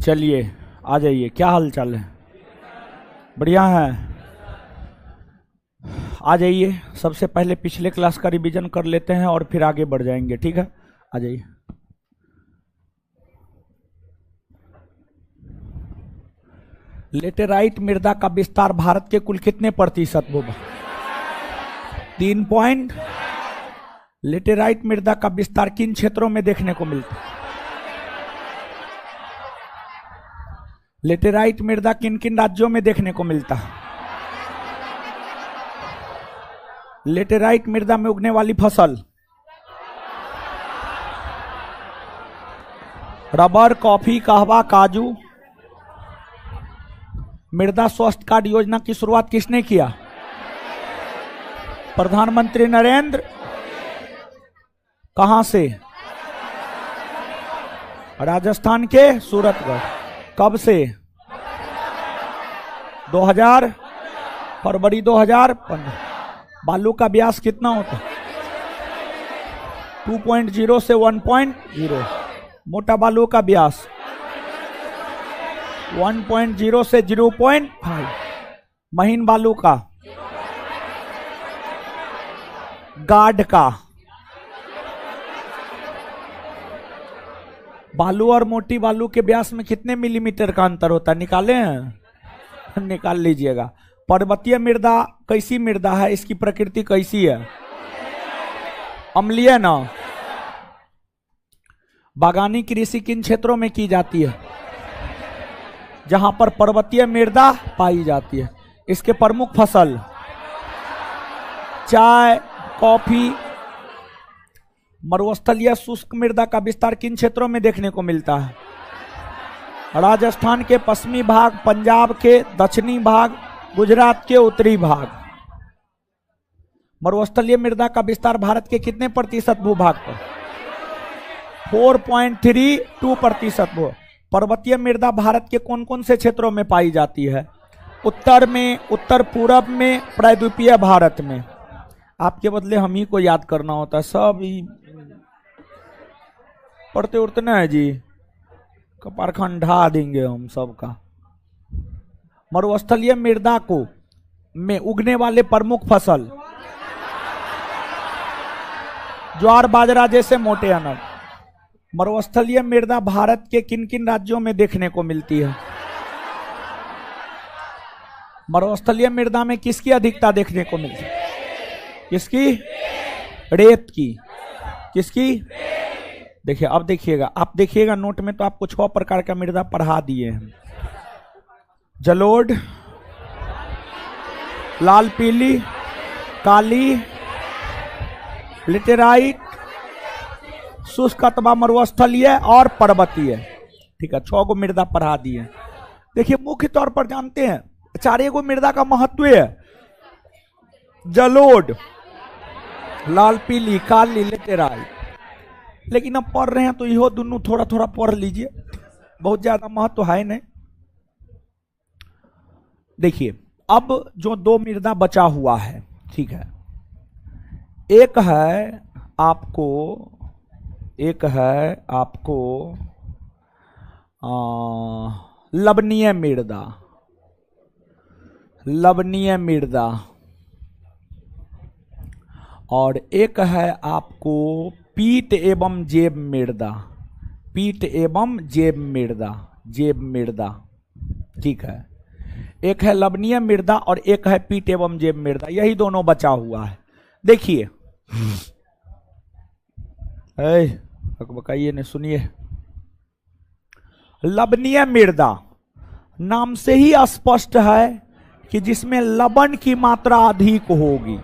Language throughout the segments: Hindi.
चलिए आ जाइए, क्या हाल चाल है? बढ़िया है। आ जाइए, सबसे पहले पिछले क्लास का रिवीजन कर लेते हैं और फिर आगे बढ़ जाएंगे, ठीक है? आ जाइए। लेटेराइट मृदा का विस्तार भारत के कुल कितने प्रतिशत होगा? 3 पॉइंट। लेटेराइट मृदा का विस्तार किन क्षेत्रों में देखने को मिलता है? लेटेराइट मृदा किन किन राज्यों में देखने को मिलता है? लेटेराइट मृदा में उगने वाली फसल रबर, कॉफी, कहवा, काजू। मृदा स्वास्थ्य कार्ड योजना की शुरुआत किसने किया? प्रधानमंत्री नरेंद्र। कहां से? राजस्थान के सूरतगढ़। कब से? 2000 फरवरी 2015। बालू का व्यास कितना होता है? 2.0 से 1.0। मोटा बालू का व्यास 1.0 से 0.5। महीन बालू का, गाढ़ का। बालू और मोटी बालू के व्यास में कितने मिलीमीटर का अंतर होता है? निकाले हैं? निकाल लीजिएगा। पर्वतीय मृदा कैसी मृदा है? इसकी प्रकृति कैसी है? अम्लीय ना। बागानी कृषि किन क्षेत्रों में की जाती है? जहां पर पर्वतीय मृदा पाई जाती है। इसके प्रमुख फसल चाय, कॉफी। मरुस्थलीय शुष्क मृदा का विस्तार किन क्षेत्रों में देखने को मिलता है? राजस्थान के पश्चिमी भाग, पंजाब के दक्षिणी भाग, गुजरात के उत्तरी भाग। मरुस्थलीय मृदा का विस्तार भारत के कितने प्रतिशत भूभाग पर? 4.32% भू। पर्वतीय मृदा भारत के कौन कौन से क्षेत्रों में पाई जाती है? उत्तर में, उत्तर पूर्व में, प्रायद्वीपीय भारत में। आपके बदले हम ही को याद करना होता है, सब पढ़ते उड़ते ना है जी, कपार खंडा देंगे हम सबका। मरुस्थलीय मृदा को में उगने वाले प्रमुख फसल ज्वार, बाजरा जैसे मोटे अनाज। मरुस्थलीय मृदा भारत के किन किन राज्यों में देखने को मिलती है? मरुस्थलीय मृदा में किसकी अधिकता देखने को मिलती है? किसकी? रेत की। किसकी? देखिए, अब देखिएगा, आप देखिएगा नोट में तो आपको 6 प्रकार का मृदा पढ़ा दिए हैं। जलोढ़, लाल पीली, काली, लेटेराइट, शुष्क अथवा मरुस्थलीय और पर्वतीय। ठीक है, 6 गो मृदा पढ़ा दिए। देखिए, मुख्य तौर पर जानते हैं 4 गो मृदा का महत्व है। जलोढ़, लाल पीली, काली, लेटेराइट। लेकिन अब पढ़ रहे हैं तो यहो दोनों थोड़ा थोड़ा पढ़ लीजिए, बहुत ज्यादा महत्व है नहीं। देखिए, अब जो 2 मृदा बचा हुआ है, ठीक है, एक है आपको लवणीय मृदा। लवणीय मृदा। और एक है आपको पीट एवं जैव मृदा। पीट एवं जैव मृदा। जैव मृदा, ठीक है। एक है लवणीय मृदा और एक है पीट एवं जैव मृदा। यही दोनों बचा हुआ है। देखिए, बकाइए ने सुनिए। लवणीय मृदा नाम से ही स्पष्ट है कि जिसमें लवण की मात्रा अधिक होगी।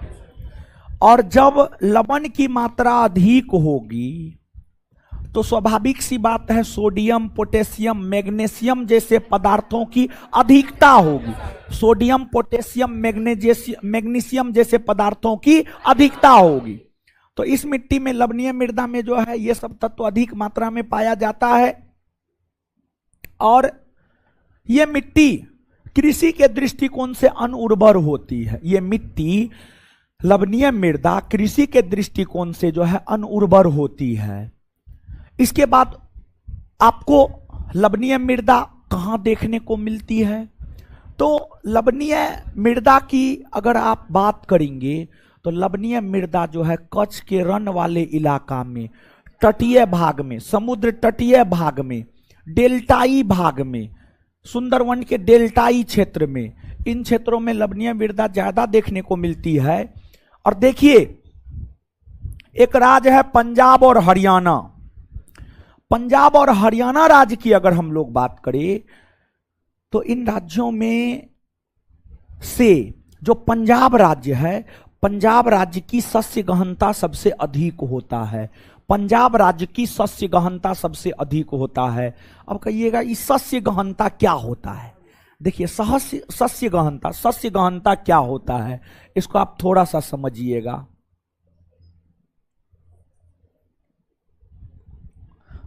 और जब लवण की मात्रा अधिक होगी तो स्वाभाविक सी बात है, सोडियम, पोटेशियम, मैग्नीशियम जैसे पदार्थों की अधिकता होगी। सोडियम, पोटेशियम, मैग्नीशियम जैसे पदार्थों की अधिकता होगी। तो इस मिट्टी में, लवणीय मृदा में जो है, ये सब तत्व अधिक मात्रा में पाया जाता है। और ये मिट्टी कृषि के दृष्टिकोण से अनउर्वर होती है। ये मिट्टी, लवणीय मृदा, कृषि के दृष्टिकोण से जो है अनउर्वर होती है। इसके बाद आपको लवणीय मृदा कहाँ देखने को मिलती है? तो लवणीय मृदा की अगर आप बात करेंगे तो लवणीय मृदा जो है कच्छ के रण वाले इलाका में, तटीय भाग में, समुद्र तटीय भाग में, डेल्टाई भाग में, सुंदरवन के डेल्टाई क्षेत्र में, इन क्षेत्रों में लवणीय मृदा ज्यादा देखने को मिलती है। और देखिए, एक राज्य है पंजाब और हरियाणा। पंजाब और हरियाणा राज्य की अगर हम लोग बात करें तो इन राज्यों में से जो पंजाब राज्य है, पंजाब राज्य की सस्य गहनता सबसे अधिक होता है। पंजाब राज्य की सस्य गहनता सबसे अधिक होता है। अब कहिएगा इस सस्य गहनता क्या होता है? देखिए, सस्य गहनता क्या होता है, इसको आप थोड़ा सा समझिएगा।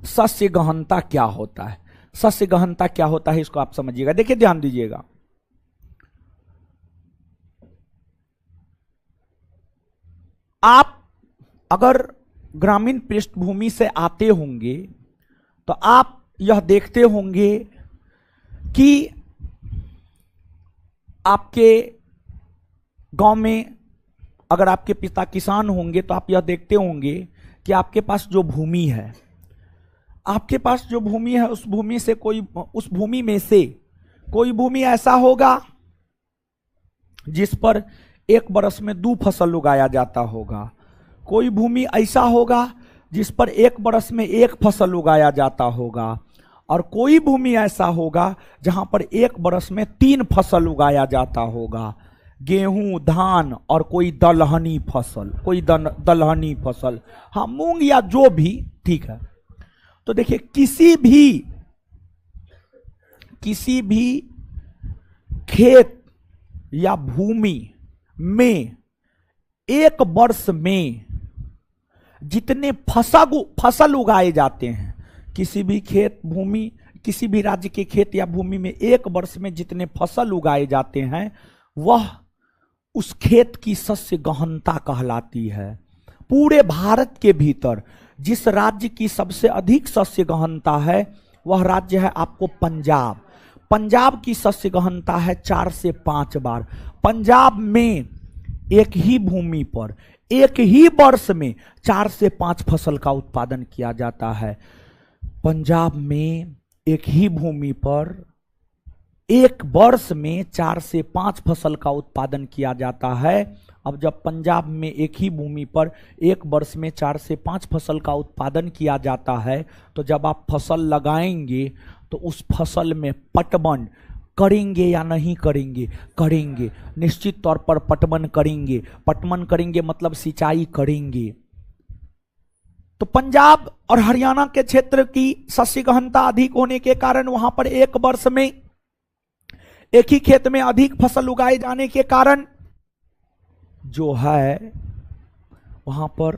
सस्य गहनता क्या होता है, सस्य गहनता क्या होता है, इसको आप समझिएगा। देखिए, ध्यान दीजिएगा। आप अगर ग्रामीण पृष्ठभूमि से आते होंगे तो आप यह देखते होंगे कि आपके गांव में अगर आपके पिता किसान होंगे तो आप यह देखते होंगे कि आपके पास जो भूमि है, आपके पास जो भूमि है उस भूमि में से कोई भूमि ऐसा होगा जिस पर एक बरस में 2 फसल उगाया जाता होगा, कोई भूमि ऐसा होगा जिस पर एक बरस में 1 फसल उगाया जाता होगा, और कोई भूमि ऐसा होगा जहां पर एक बरस में 3 फसल उगाया जाता होगा, गेहूं, धान और कोई दलहनी फसल, हाँ मूंग या जो भी, ठीक है। तो देखिए, किसी भी खेत या भूमि में एक वर्ष में जितने फसल उगाए जाते हैं, किसी भी राज्य के खेत या भूमि में एक वर्ष में जितने फसल उगाए जाते हैं वह उस खेत की सस्य गहनता कहलाती है। पूरे भारत के भीतर जिस राज्य की सबसे अधिक सस्य गहनता है वह राज्य है आपको पंजाब। पंजाब की सस्य गहनता है 4 से 5 बार। पंजाब में एक ही भूमि पर एक ही वर्ष में 4 से 5 फसल का उत्पादन किया जाता है। पंजाब में एक ही भूमि पर एक वर्ष में 4 से 5 फसल का उत्पादन किया जाता है। अब जब पंजाब में एक ही भूमि पर एक वर्ष में 4 से 5 फसल का उत्पादन किया जाता है तो जब आप फसल लगाएंगे तो उस फसल में पटवन करेंगे या नहीं करेंगे? करेंगे, निश्चित तौर पर पटवन करेंगे। पटवन करेंगे मतलब सिंचाई करेंगे। तो पंजाब और हरियाणा के क्षेत्र की सस्य गहनता अधिक होने के कारण वहां पर एक वर्ष में एक ही खेत में अधिक फसल उगाए जाने के कारण जो है वहां पर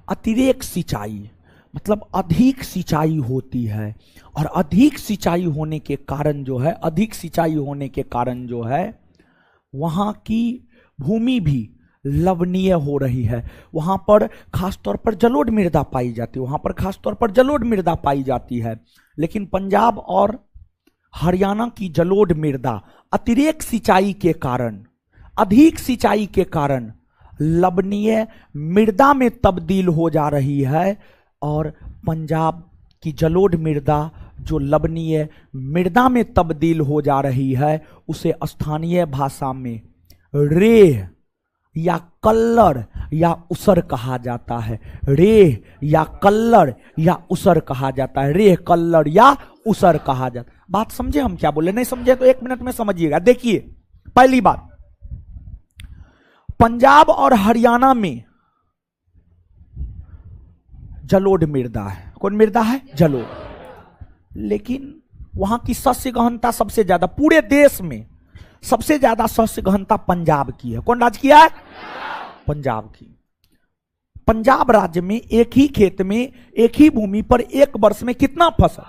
अतिरेक सिंचाई मतलब अधिक सिंचाई होती है, और अधिक सिंचाई होने के कारण जो है वहां की भूमि भी लवणीय हो रही है। वहां पर खासतौर पर जलोढ़ मृदा पाई जाती है, लेकिन पंजाब और हरियाणा की जलोढ़ मृदा अतिरेक सिंचाई के कारण, अधिक सिंचाई के कारण लवणीय मृदा में तब्दील हो जा रही है, और पंजाब की जलोढ़ मृदा जो लवणीय मृदा में तब्दील हो जा रही है उसे स्थानीय भाषा में रेह या कल्लड़ या उसर कहा जाता है। रेह या कल्लड़ या उसर कहा जाता है। रेह, कल्लड़ या उसर कहा जाता है। बात समझे हम क्या बोले? नहीं समझे तो 1 मिनट में समझिएगा। देखिए, पहली बात, पंजाब और हरियाणा में जलोढ़ मृदा है। कौन मृदा है? जलोढ़। लेकिन वहां की सस्य गहनता सबसे ज्यादा, पूरे देश में सबसे ज्यादा सस्य गहनता पंजाब की है। कौन राज्य की है? पंजाब की। पंजाब राज्य में एक ही खेत में एक ही भूमि पर एक वर्ष में कितना फसल?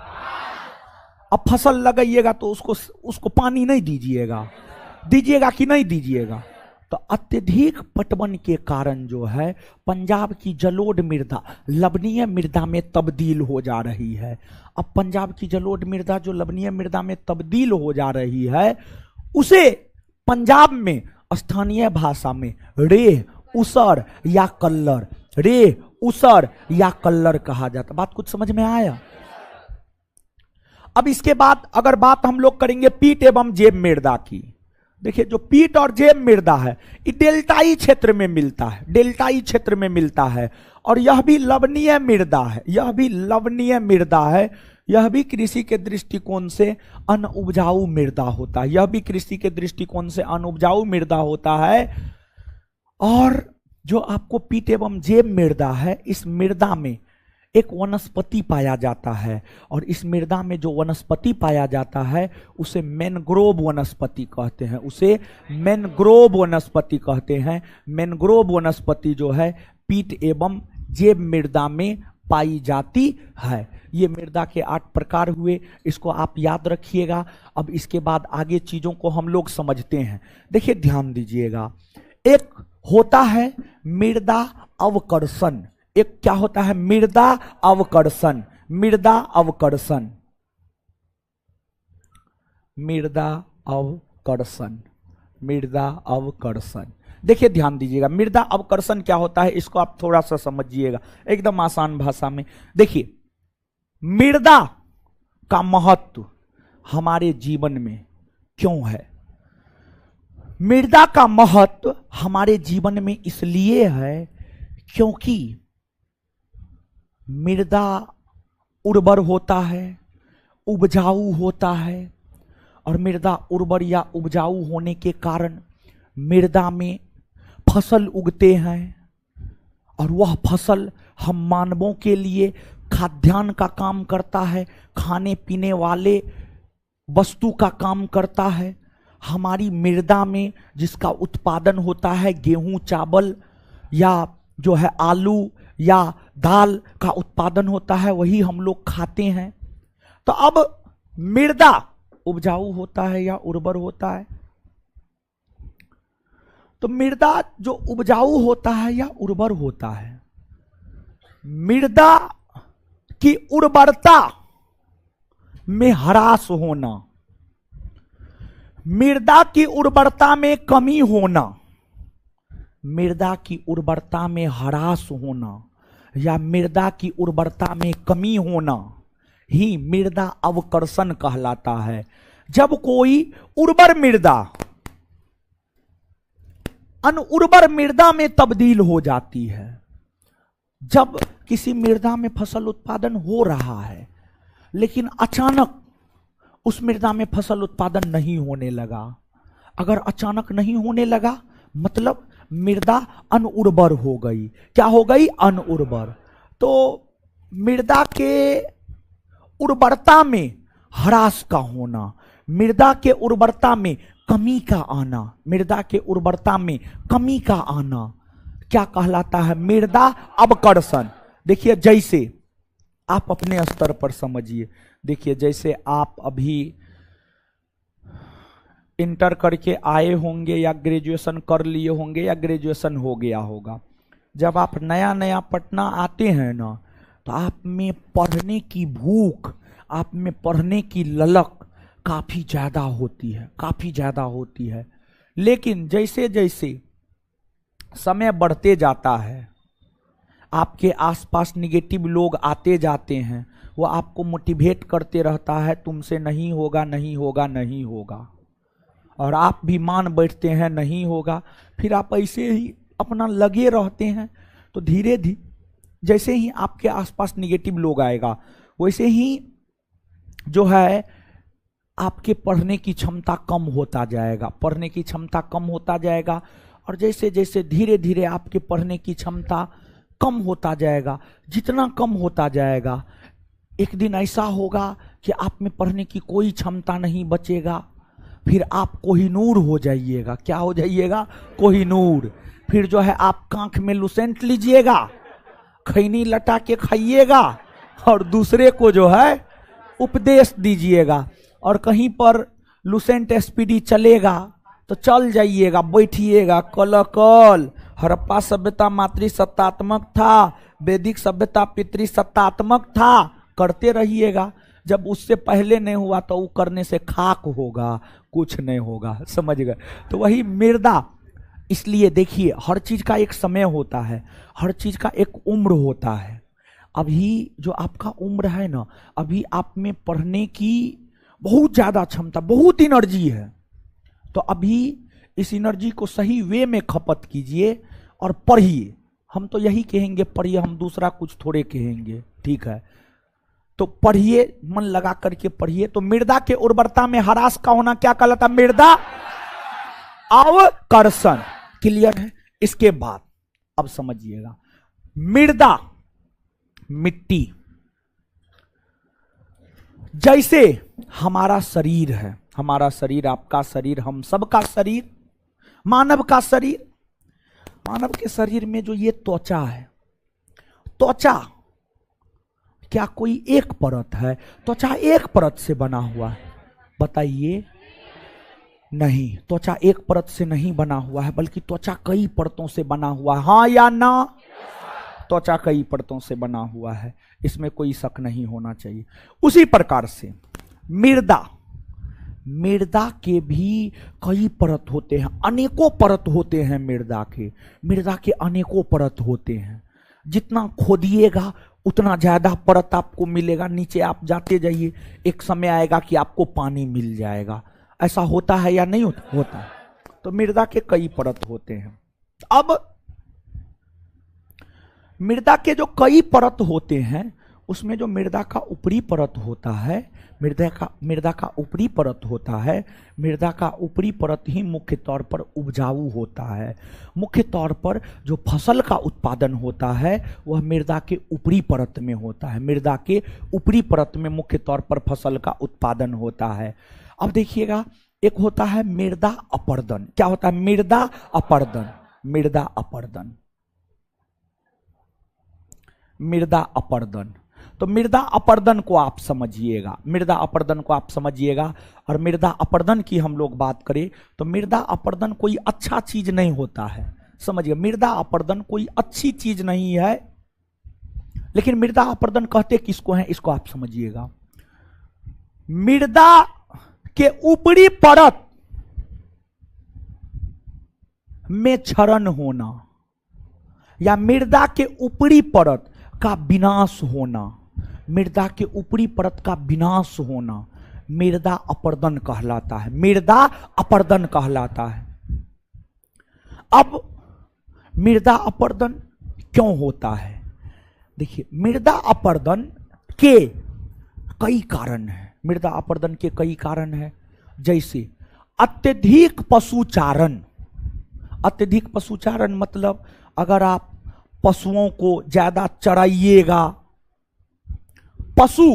अब फसल लगाइएगा तो उसको पानी नहीं दीजिएगा कि नहीं दीजिएगा? तो अत्यधिक पटवन के कारण जो है पंजाब की जलोढ़ मृदा लवणीय मृदा में तब्दील हो जा रही है। अब पंजाब की जलोढ़ मृदा जो लवणीय मृदा में तब्दील हो जा रही है, उसे पंजाब में स्थानीय भाषा में रेह, उसर या कल्लर, रेह, उसर या कल्लर कहा जाता। बात कुछ समझ में आया? अब इसके बाद अगर बात हम लोग करेंगे पीट एवं जेब मृदा की, देखिए जो पीट और जेब मृदा है ये डेल्टाई क्षेत्र में मिलता है, डेल्टाई क्षेत्र में मिलता है, और यह भी लवणीय मृदा है, यह भी लवणीय मृदा है। यह भी कृषि के दृष्टिकोण से अनउपजाऊ मृदा होता है, यह भी कृषि के दृष्टिकोण से अनउपजाऊ मृदा होता है। और जो आपको पीट एवं जेब मृदा है, इस मृदा में एक वनस्पति पाया जाता है, और इस मृदा में जो वनस्पति पाया जाता है उसे मैनग्रोव वनस्पति कहते हैं, उसे मैनग्रोव वनस्पति कहते हैं। मैनग्रोव वनस्पति जो है पीट एवं जेब मृदा में पाई जाती है। ये मृदा के 8 प्रकार हुए, इसको आप याद रखिएगा। अब इसके बाद आगे चीजों को हम लोग समझते हैं। देखिए ध्यान दीजिएगा, एक होता है मृदा अवकर्षण, एक क्या होता है? मृदा अवकर्षण, मृदा अवकर्षण, मृदा अवकर्षण, मृदा अवकर्षण। देखिए ध्यान दीजिएगा, मृदा अवकर्षण क्या होता है इसको आप थोड़ा सा समझिएगा एकदम आसान भाषा में। देखिए मृदा का महत्व हमारे जीवन में क्यों है? मृदा का महत्व हमारे जीवन में इसलिए है क्योंकि मृदा उर्वर होता है, उपजाऊ होता है, और मृदा उर्वर या उपजाऊ होने के कारण मृदा में फसल उगते हैं, और वह फसल हम मानवों के लिए खाद्यान्न का काम करता है, खाने पीने वाले वस्तु का काम करता है। हमारी मृदा में जिसका उत्पादन होता है, गेहूं, चावल या जो है आलू या दाल का उत्पादन होता है, वही हम लोग खाते हैं। तो अब मृदा उपजाऊ होता है या उर्वर होता है? तो मृदा जो उपजाऊ होता है या उर्वर होता है, मृदा की उर्वरता में ह्रास होना, मृदा की उर्वरता में कमी होना, मृदा की उर्वरता में ह्रास होना या मृदा की उर्वरता में कमी होना ही मृदा अवकर्षण कहलाता है। जब कोई उर्वर मृदा अनुर्वर मृदा में तब्दील हो जाती है, जब किसी मृदा में फसल उत्पादन हो रहा है लेकिन अचानक उस मृदा में फसल उत्पादन नहीं होने लगा, अगर अचानक नहीं होने लगा मतलब मृदा अनुर्वर हो गई। क्या हो गई? अनुर्वर। तो मृदा के उर्वरता में ह्रास का होना, मृदा के उर्वरता में कमी का आना, मृदा के उर्वरता में कमी का आना क्या कहलाता है? मृदा अवकर्षण। देखिए जैसे आप अपने स्तर पर समझिए, देखिए जैसे आप अभी इंटर करके आए होंगे या ग्रेजुएशन कर लिए होंगे या ग्रेजुएशन हो गया होगा, जब आप नया नया पटना आते हैं ना, तो आप में पढ़ने की भूख, आप में पढ़ने की ललक काफ़ी ज़्यादा होती है, काफ़ी ज़्यादा होती है। लेकिन जैसे जैसे समय बढ़ते जाता है, आपके आसपास निगेटिव लोग आते जाते हैं, वो आपको मोटिवेट करते रहता है, तुमसे नहीं होगा, नहीं होगा, नहीं होगा, और आप भी मान बैठते हैं नहीं होगा। फिर आप ऐसे ही अपना लगे रहते हैं। तो धीरे धीरे जैसे ही आपके आसपास निगेटिव लोग आएगा, वैसे ही जो है आपके पढ़ने की क्षमता कम होता जाएगा, पढ़ने की क्षमता कम होता जाएगा। और जैसे जैसे धीरे धीरे आपके पढ़ने की क्षमता कम होता जाएगा, जितना कम होता जाएगा, एक दिन ऐसा होगा कि आप में पढ़ने की कोई क्षमता नहीं बचेगा, फिर आप कोहिनूर हो जाइएगा। क्या हो जाइएगा? कोहिनूर। फिर जो है आप कांख में लुसेंट लीजिएगा, खैनी लटा के खाइएगा और दूसरे को जो है उपदेश दीजिएगा। और कहीं पर लुसेंट एसपीडी चलेगा तो चल जाइएगा, बैठिएगा। कल कल हड़प्पा सभ्यता मातृ सत्तात्मक था, वैदिक सभ्यता पितृ सत्तात्मक था, करते रहिएगा। जब उससे पहले नहीं हुआ तो वो करने से खाक होगा, कुछ नहीं होगा, समझ गए। तो वही मृदा। इसलिए देखिए, हर चीज का एक समय होता है, हर चीज का एक उम्र होता है। अभी जो आपका उम्र है ना, अभी आप में पढ़ने की बहुत ज्यादा क्षमता, बहुत एनर्जी है। तो अभी इस एनर्जी को सही वे में खपत कीजिए और पढ़िए। हम तो यही कहेंगे पढ़िए, हम दूसरा कुछ थोड़े कहेंगे, ठीक है। तो पढ़िए, मन लगा करके पढ़िए। तो मृदा के उर्वरता में ह्रास का होना क्या कहलाता? मृदा अवकर्षण। क्लियर है? इसके बाद अब समझिएगा, मृदा मिट्टी, जैसे हमारा शरीर है, हमारा शरीर, आपका शरीर, हम सबका शरीर, मानव का शरीर, मानव के शरीर में जो ये त्वचा है, त्वचा क्या कोई एक परत है? त्वचा एक परत से बना हुआ है? बताइए। नहीं, त्वचा एक परत से नहीं बना हुआ है, बल्कि त्वचा कई परतों से बना हुआ है। हाँ या ना? त्वचा कई परतों से बना हुआ है, इसमें कोई शक नहीं होना चाहिए। उसी प्रकार से मृदा, मृदा के भी कई परत होते हैं, अनेकों परत होते हैं मृदा के अनेकों परत होते हैं। जितना खोदिएगा उतना ज्यादा परत आपको मिलेगा। नीचे आप जाते जाइए, एक समय आएगा कि आपको पानी मिल जाएगा। ऐसा होता है या नहीं होता है? तो मृदा के कई परत होते हैं। अब मृदा के जो कई परत होते हैं, उसमें जो मृदा का ऊपरी परत होता है, मृदा का ऊपरी परत होता है, मृदा का ऊपरी परत ही मुख्य तौर पर उपजाऊ होता है। मुख्य तौर पर जो फसल का उत्पादन होता है वह मृदा के ऊपरी परत में होता है। मृदा के ऊपरी परत में मुख्य तौर पर फसल का उत्पादन होता है। अब देखिएगा, एक होता है मृदा अपर्दन। क्या होता है? मृदा अपर्दन। मृदा अपर्दन, मृदा अपर्दन। तो मृदा अपर्दन को आप समझिएगा, मृदा अपर्दन को आप समझिएगा। और मृदा अपर्दन की हम लोग बात करें तो मृदा अपर्दन कोई अच्छा चीज नहीं होता है, समझिए। मृदा अपर्दन कोई अच्छी चीज नहीं है, लेकिन मृदा अपर्दन कहते किसको हैं, इसको आप समझिएगा। मृदा के ऊपरी परत में क्षरण होना या मृदा के ऊपरी परत का विनाश होना, मृदा के ऊपरी परत का विनाश होना मृदा अपर्दन कहलाता है। मृदा अपर्दन कहलाता है। अब मृदा अपर्दन क्यों होता है? देखिए, मृदा अपर्दन के कई कारण हैं। मृदा अपर्दन के कई कारण हैं, जैसे अत्यधिक पशुचारण। अत्यधिक पशुचारण मतलब अगर आप पशुओं को ज्यादा चराइएगा, पशु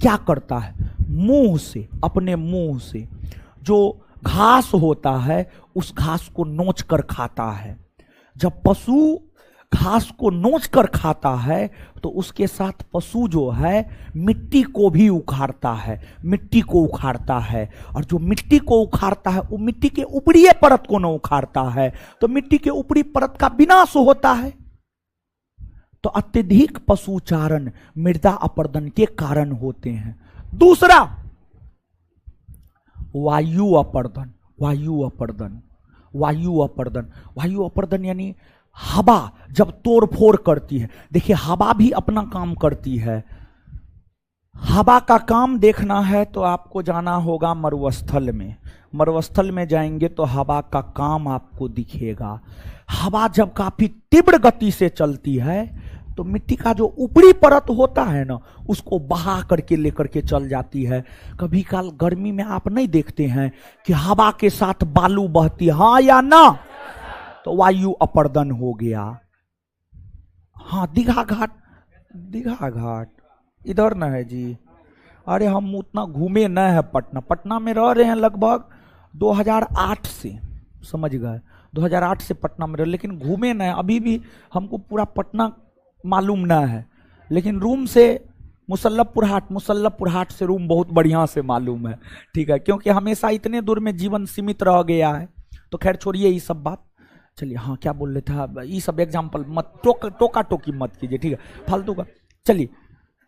क्या करता है? मुंह से, अपने मुंह से जो घास होता है उस घास को नोच कर खाता है। जब पशु घास को नोच कर खाता है तो उसके साथ पशु जो है मिट्टी को भी उखाड़ता है, मिट्टी को उखाड़ता है। और जो मिट्टी को उखाड़ता है वो मिट्टी के ऊपरी परत को न उखाड़ता है, तो मिट्टी के ऊपरी परत का विनाश होता है। तो अत्यधिक पशुचारण मृदा अपर्दन के कारण होते हैं। दूसरा, वायु अपर्दन। वायु अपर्दन, वायु अपर्दन, वायु अपर्दन यानी हवा जब तोड़ फोड़ करती है। देखिए, हवा भी अपना काम करती है। हवा का काम देखना है तो आपको जाना होगा मरुस्थल में। मरुस्थल में जाएंगे तो हवा का काम आपको दिखेगा। हवा जब काफी तीव्र गति से चलती है तो मिट्टी का जो ऊपरी परत होता है ना, उसको बहा करके लेकर के चल जाती है। कभी काल गर्मी में आप नहीं देखते हैं कि हवा के साथ बालू बहती है? हाँ या ना? तो वायु अपर्दन हो गया। हाँ, दीघा घाट, दीघा घाट इधर न है जी। अरे हम उतना घूमे न है पटना, पटना में रह रहे हैं लगभग 2008 से, समझ गए, 2008 से पटना में रह, लेकिन घूमे न है। अभी भी हमको पूरा पटना मालूम न है, लेकिन रूम से मुसल्लबपुर हाट, मुसल्लबपुर हाट से रूम बहुत बढ़िया से मालूम है, ठीक है, क्योंकि हमेशा इतने दूर में जीवन सीमित रह गया है। तो खैर छोड़िए ये सब बात, चलिए हाँ क्या बोल रहे थे, ये सब एग्जाम्पल मत टोका टोकी मत कीजिए, ठीक है, फालतू का। चलिए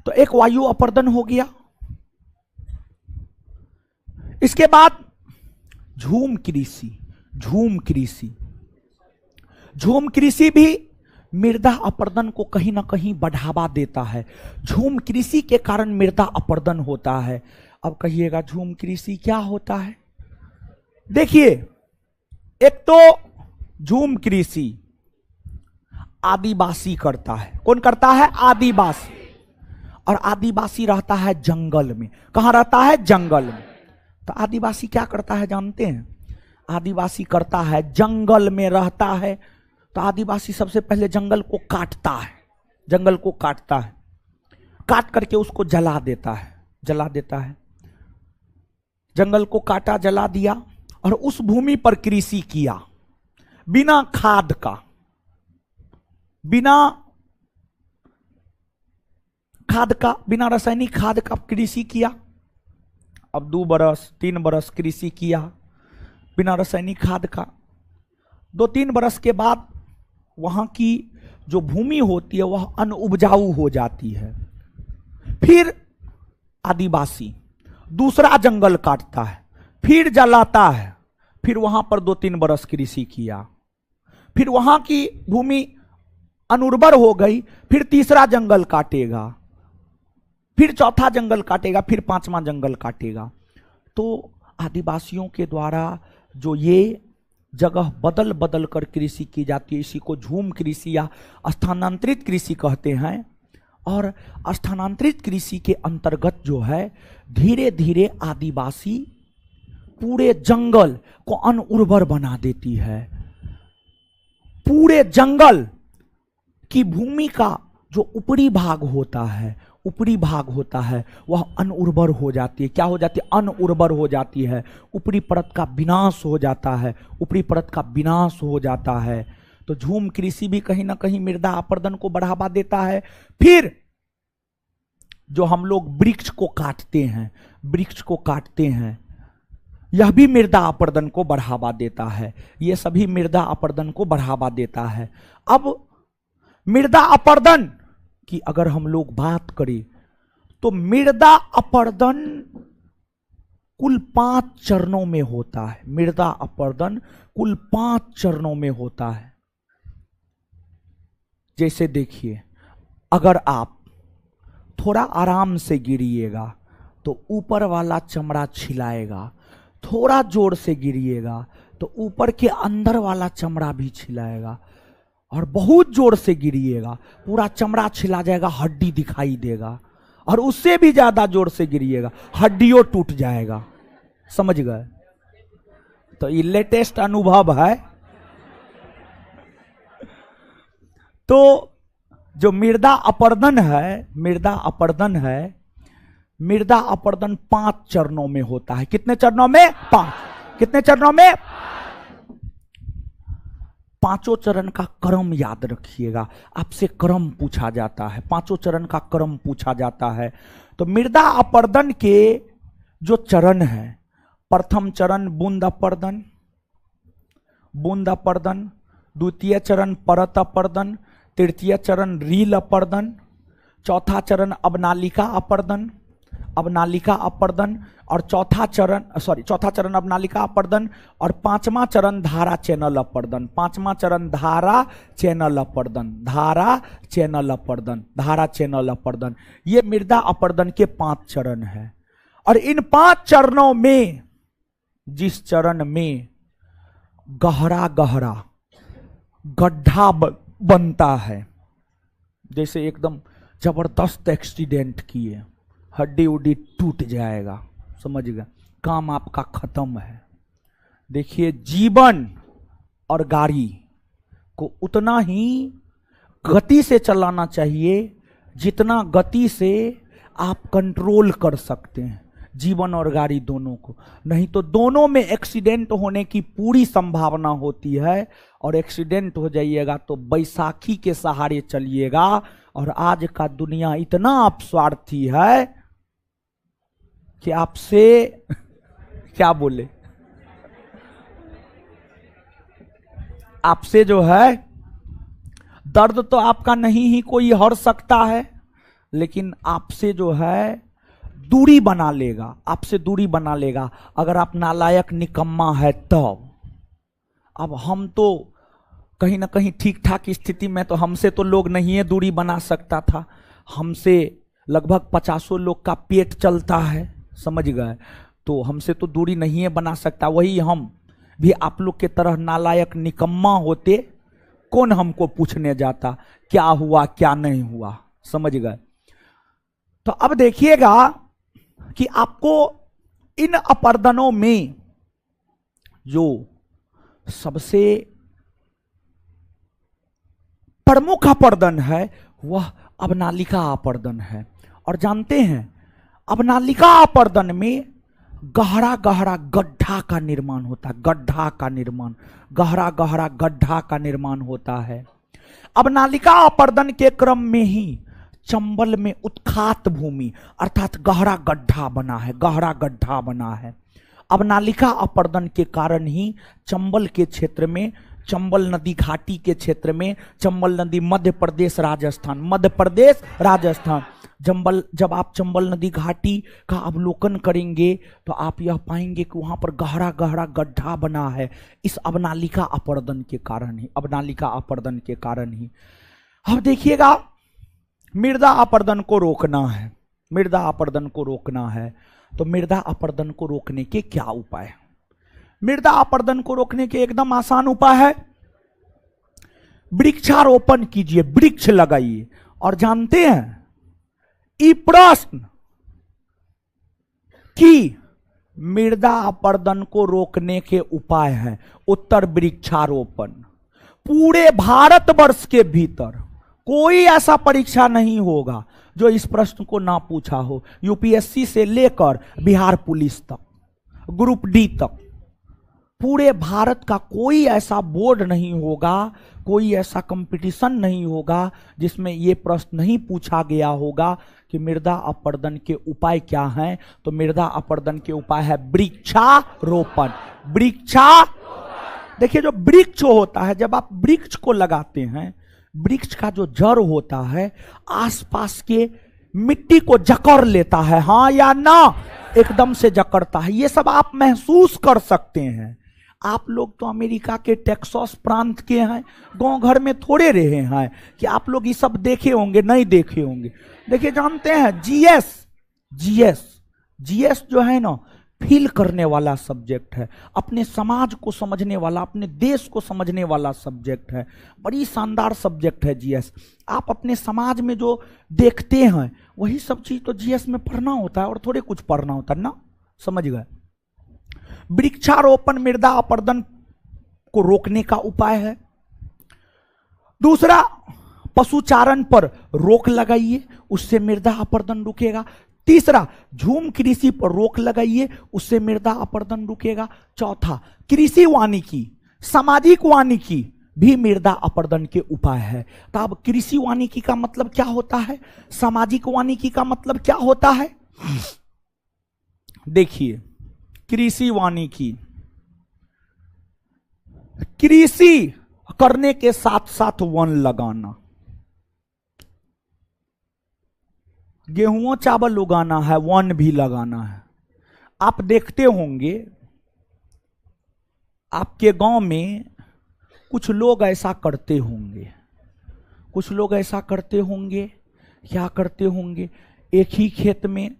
तो एक वायु अपर्दन हो गया। इसके बाद झूम कृषि, झूम कृषि, झूम कृषि भी मृदा अपर्दन को कहीं ना कहीं बढ़ावा देता है। झूम कृषि के कारण मृदा अपर्दन होता है। अब कहिएगा झूम कृषि क्या होता है? देखिए, एक तो झूम कृषि आदिवासी करता है। कौन करता है? आदिवासी। और आदिवासी रहता है जंगल में। कहां रहता है? जंगल में। तो आदिवासी क्या करता है जानते हैं? आदिवासी करता है, जंगल में रहता है, तो आदिवासी सबसे पहले जंगल को काटता है, जंगल को काटता है, काट करके उसको जला देता है, जला देता है। जंगल को काटा, जला दिया और उस भूमि पर कृषि किया, बिना खाद का, बिना खाद का, बिना रासायनिक खाद का कृषि किया। अब 2 बरस 3 बरस कृषि किया बिना रासायनिक खाद का। 2-3 बरस के बाद वहां की जो भूमि होती है वह अनउपजाऊ हो जाती है। फिर आदिवासी दूसरा जंगल काटता है, फिर जलाता है, फिर वहां पर 2-3 बरस कृषि किया, फिर वहां की भूमि अनुर्वर हो गई, फिर तीसरा जंगल काटेगा, फिर चौथा जंगल काटेगा, फिर 5वां जंगल काटेगा। तो आदिवासियों के द्वारा जो ये जगह बदल बदल कर कृषि की जाती है, इसी को झूम कृषि या स्थानांतरित कृषि कहते हैं। और स्थानांतरित कृषि के अंतर्गत जो है धीरे धीरे आदिवासी पूरे जंगल को अनउर्वर बना देती है। पूरे जंगल की भूमि का जो ऊपरी भाग होता है, ऊपरी भाग होता है वह अनउर्वर हो जाती है। क्या हो जाती है? अनउर्वर हो जाती है। ऊपरी परत का विनाश हो जाता है, ऊपरी परत का विनाश हो जाता है। तो झूम कृषि भी कहीं ना कहीं मृदा अपर्दन को बढ़ावा देता है। फिर जो हम लोग वृक्ष को काटते हैं, वृक्ष को काटते हैं, यह भी मृदा अपर्दन को बढ़ावा देता है। यह सभी मृदा अपर्दन को बढ़ावा देता है। अब मृदा अपर्दन की अगर हम लोग बात करें तो मृदा अपर्दन कुल 5 चरणों में होता है। मृदा अपर्दन कुल 5 चरणों में होता है। जैसे देखिए, अगर आप थोड़ा आराम से गिरिएगा तो ऊपर वाला चमड़ा छिलाएगा, थोड़ा जोर से गिरिएगा तो ऊपर के अंदर वाला चमड़ा भी छिलाएगा, और बहुत जोर से गिरिएगा पूरा चमड़ा छिला जाएगा, हड्डी दिखाई देगा, और उससे भी ज्यादा जोर से गिरिएगा हड्डियों टूट जाएगा। समझ गए? तो ये लेटेस्ट अनुभव है। तो जो मृदा अपर्दन है, मृदा अपर्दन है, मृदा अपर्दन 5 चरणों में होता है। कितने चरणों में? 5। कितने चरणों में? 5 चरण का क्रम याद रखिएगा। आपसे क्रम पूछा जाता है, 5 चरण का क्रम पूछा जाता है। तो मृदा अपर्दन के जो चरण है, प्रथम चरण बूंद अपर्दन, बूंद अपर्दन, द्वितीय चरण परत अपर्दन, तृतीय चरण रील अपर्दन, चौथा चरण अवनालिका अपर्दन, अवनालिका अपर्दन, और चौथा चरण अवनालिका अपर्दन, और 5वां चरण धारा चैनल अपर्दन। 5वां चरण धारा चैनल अपर्दन, धारा चैनल अपर्दन, धारा चैनल अपर्दन। ये मृदा अपर्दन के 5 चरण है। और इन 5 चरणों में जिस चरण में गहरा गहरा गड्ढा बनता है, जैसे एकदम जबरदस्त एक्सीडेंट किए, हड्डी उड्डी टूट जाएगा, समझ गए, काम आपका खत्म है। देखिए, जीवन और गाड़ी को उतना ही गति से चलाना चाहिए जितना गति से आप कंट्रोल कर सकते हैं, जीवन और गाड़ी दोनों को। नहीं तो दोनों में एक्सीडेंट होने की पूरी संभावना होती है, और एक्सीडेंट हो जाइएगा तो बैसाखी के सहारे चलिएगा और आज का दुनिया इतना अपस्वार्थी है कि आपसे क्या बोले, आपसे जो है दर्द तो आपका नहीं ही कोई हर सकता है, लेकिन आपसे जो है दूरी बना लेगा, आपसे दूरी बना लेगा अगर आप नालायक निकम्मा है तब। अब हम तो कहीं ना कहीं ठीक ठाक स्थिति में, तो हमसे तो लोग नहीं है दूरी बना सकता था, हमसे लगभग 50 लोग का पेट चलता है, समझ गए, तो हमसे तो दूरी नहीं है बना सकता। वही हम भी आप लोग के तरह नालायक निकम्मा होते, कौन हमको पूछने जाता क्या हुआ क्या नहीं हुआ, समझ गए। तो अब देखिएगा कि आपको इन अपर्दनों में जो सबसे प्रमुख अपर्दन है वह अवनालिका अपर्दन है। और जानते हैं अवनालिका अपर्दन में गहरा गहरा गड्ढा का निर्माण होता है, गड्ढा का निर्माण, गहरा गहरा गड्ढा का निर्माण होता है। अवनालिका अपर्दन के क्रम में ही चंबल में उत्खात भूमि अर्थात गहरा गड्ढा बना है, गहरा गड्ढा बना है। अवनालिका अपर्दन के कारण ही चंबल के क्षेत्र में, चंबल नदी घाटी के क्षेत्र में, चंबल नदी मध्य प्रदेश राजस्थान, मध्य प्रदेश राजस्थान, जब आप चंबल नदी घाटी का अवलोकन करेंगे तो आप यह पाएंगे कि वहां पर गहरा गहरा गड्ढा बना है, इस अवनालिका अपर्दन के कारण ही, अवनालिका अपर्दन के कारण ही। अब देखिएगा मृदा अपर्दन को रोकना है, मृदा अपर्दन को रोकना है, तो मृदा अपर्दन को रोकने के क्या उपाय? मृदा अपर्दन को रोकने के एकदम आसान उपाय है, वृक्षारोपण कीजिए, वृक्ष लगाइए। और जानते हैं ये प्रश्न कि मृदा अपर्दन को रोकने के उपाय है, उत्तर वृक्षारोपण। पूरे भारतवर्ष के भीतर कोई ऐसा परीक्षा नहीं होगा जो इस प्रश्न को ना पूछा हो, यूपीएससी से लेकर बिहार पुलिस तक, ग्रुप डी तक, पूरे भारत का कोई ऐसा बोर्ड नहीं होगा, कोई ऐसा कंपटीशन नहीं होगा जिसमें यह प्रश्न नहीं पूछा गया होगा कि मृदा अपर्दन के उपाय क्या हैं। तो मृदा अपर्दन के उपाय है वृक्षारोपण। देखिए जो वृक्ष होता है, जब आप वृक्ष को लगाते हैं, वृक्ष का जो जड़ होता है आसपास के मिट्टी को जकड़ लेता है, हाँ या ना, एकदम से जकड़ता है। ये सब आप महसूस कर सकते हैं। आप लोग तो अमेरिका के टेक्सास प्रांत के हैं, गांव घर में थोड़े रहे हैं कि आप लोग ये सब देखे होंगे, नहीं देखे होंगे। देखिए जानते हैं जीएस जो है ना, फील करने वाला सब्जेक्ट है, अपने समाज को समझने वाला, अपने देश को समझने वाला सब्जेक्ट है, बड़ी शानदार सब्जेक्ट है जीएस। आप अपने समाज में जो देखते हैं वही सब चीज तो जीएस में पढ़ना होता है, और थोड़े कुछ पढ़ना होता है ना, समझ गए। वृक्षारोपण मृदा अपर्दन को रोकने का उपाय है। दूसरा, पशुचारण पर रोक लगाइए, उससे मृदा अपर्दन रुकेगा। तीसरा, झूम कृषि पर रोक लगाइए, उससे मृदा अपर्दन रुकेगा। चौथा, कृषि वानिकी, सामाजिक वानिकी भी मृदा अपर्दन के उपाय है। तो अब कृषि वानिकी का मतलब क्या होता है, सामाजिक वानिकी का मतलब क्या होता है? देखिए, कृषि वानिकी, कृषि करने के साथ साथ वन लगाना, गेहूं चावल उगाना है, वन भी लगाना है। आप देखते होंगे आपके गांव में कुछ लोग ऐसा करते होंगे, कुछ लोग ऐसा करते होंगे, क्या करते होंगे, एक ही खेत में